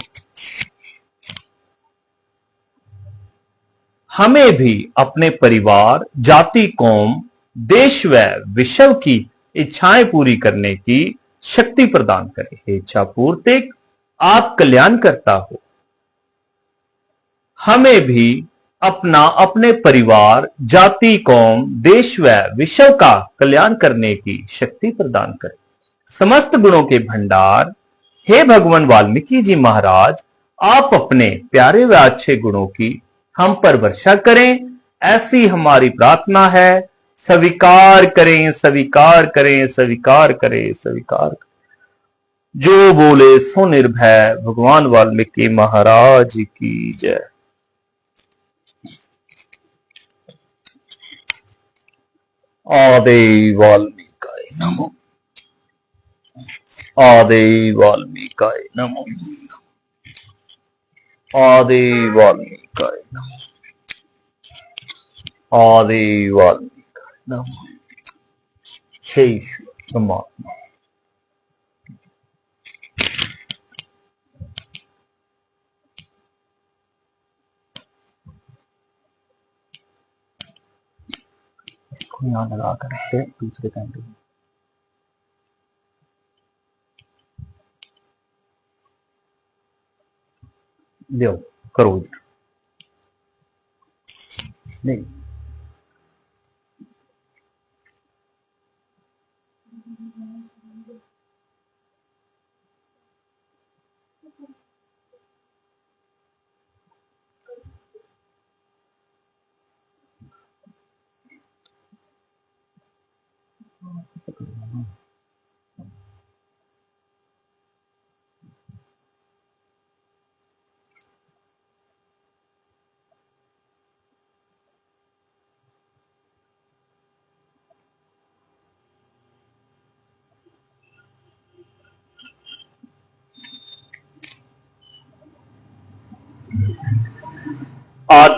हमें भी अपने परिवार जाति कौम देश व विश्व की इच्छाएं पूरी करने की शक्ति प्रदान करें। हे इच्छा पूर्तिक आप कल्याण करता हो, हमें भी अपने परिवार जाति कौम देश व विश्व का कल्याण करने की शक्ति प्रदान करें। समस्त गुणों के भंडार हे भगवान वाल्मीकि जी महाराज आप अपने प्यारे व अच्छे गुणों की हम पर वर्षा करें, ऐसी हमारी प्रार्थना है। स्वीकार करें स्वीकार करें स्वीकार करें स्वीकार करें। जो बोले सो निर्भय। भगवान वाल्मीकि महाराज की जय। आदि वाल्मीकाय नमो आदि वाल्मीकाय नमो। आदि वाल्मीकाय नमः। आदि वाल्मीकाय नमः। हे ईश्वर परमात्मा। इसको यहां लगा कर रखते हैं दूसरे कैंडल में। दो करो इधर नहीं।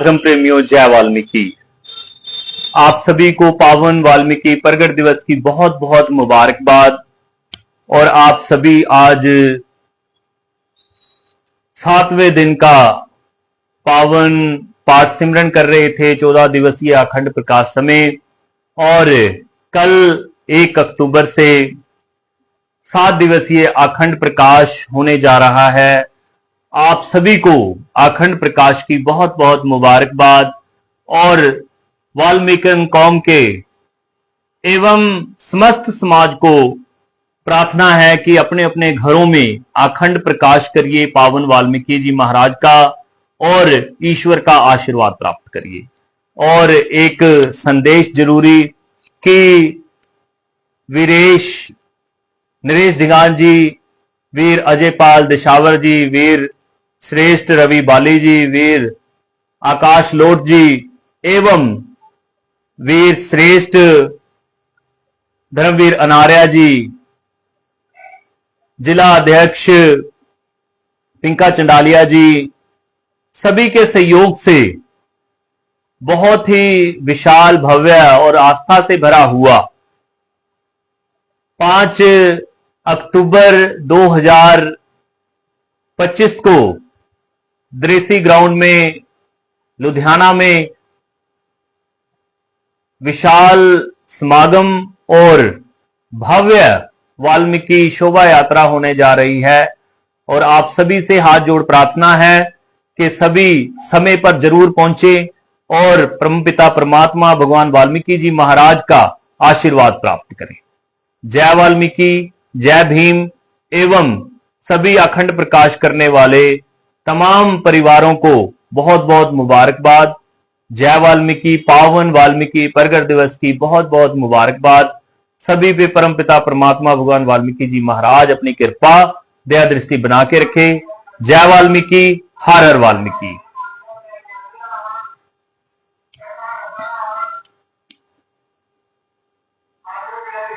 धर्म प्रेमियों, जय वाल्मीकि। आप सभी को पावन वाल्मीकि प्रगट दिवस की बहुत बहुत मुबारकबाद। और आप सभी आज 7वें दिन का पावन पाठ सिमरन कर रहे थे 14 दिवसीय अखंड प्रकाश समय। और कल 1 अक्टूबर से 7 दिवसीय अखंड प्रकाश होने जा रहा है। आप सभी को अखंड प्रकाश की बहुत बहुत मुबारकबाद। और वाल्मीकि कौम के एवं समस्त समाज को प्रार्थना है कि अपने अपने घरों में अखंड प्रकाश करिए पावन वाल्मीकि जी महाराज का और ईश्वर का आशीर्वाद प्राप्त करिए। और एक संदेश जरूरी कि वीरेश नरेश ढिंगान जी, वीर अजय पाल दिशावर जी, वीर श्रेष्ठ रवि बाली जी, वीर आकाश लोट जी एवं वीर श्रेष्ठ धर्मवीर अनार्या जी, जिला अध्यक्ष पिंका चंडालिया जी, सभी के सहयोग से बहुत ही विशाल भव्य और आस्था से भरा हुआ 5 अक्टूबर 2025 को द्रेसी ग्राउंड में लुधियाना में विशाल समागम और भव्य वाल्मीकि शोभा यात्रा होने जा रही है। और आप सभी से हाथ जोड़ प्रार्थना है कि सभी समय पर जरूर पहुंचे और परमपिता परमात्मा भगवान वाल्मीकि जी महाराज का आशीर्वाद प्राप्त करें। जय वाल्मीकि, जय भीम एवं सभी अखंड प्रकाश करने वाले तमाम परिवारों को बहुत बहुत मुबारकबाद। जय वाल्मीकि, पावन वाल्मीकि प्रगट दिवस की बहुत बहुत मुबारकबाद। सभी पे परमपिता परमात्मा भगवान वाल्मीकि जी महाराज अपनी कृपा दया दृष्टि बना के रखे। जय वाल्मीकि, हर हर वाल्मीकि।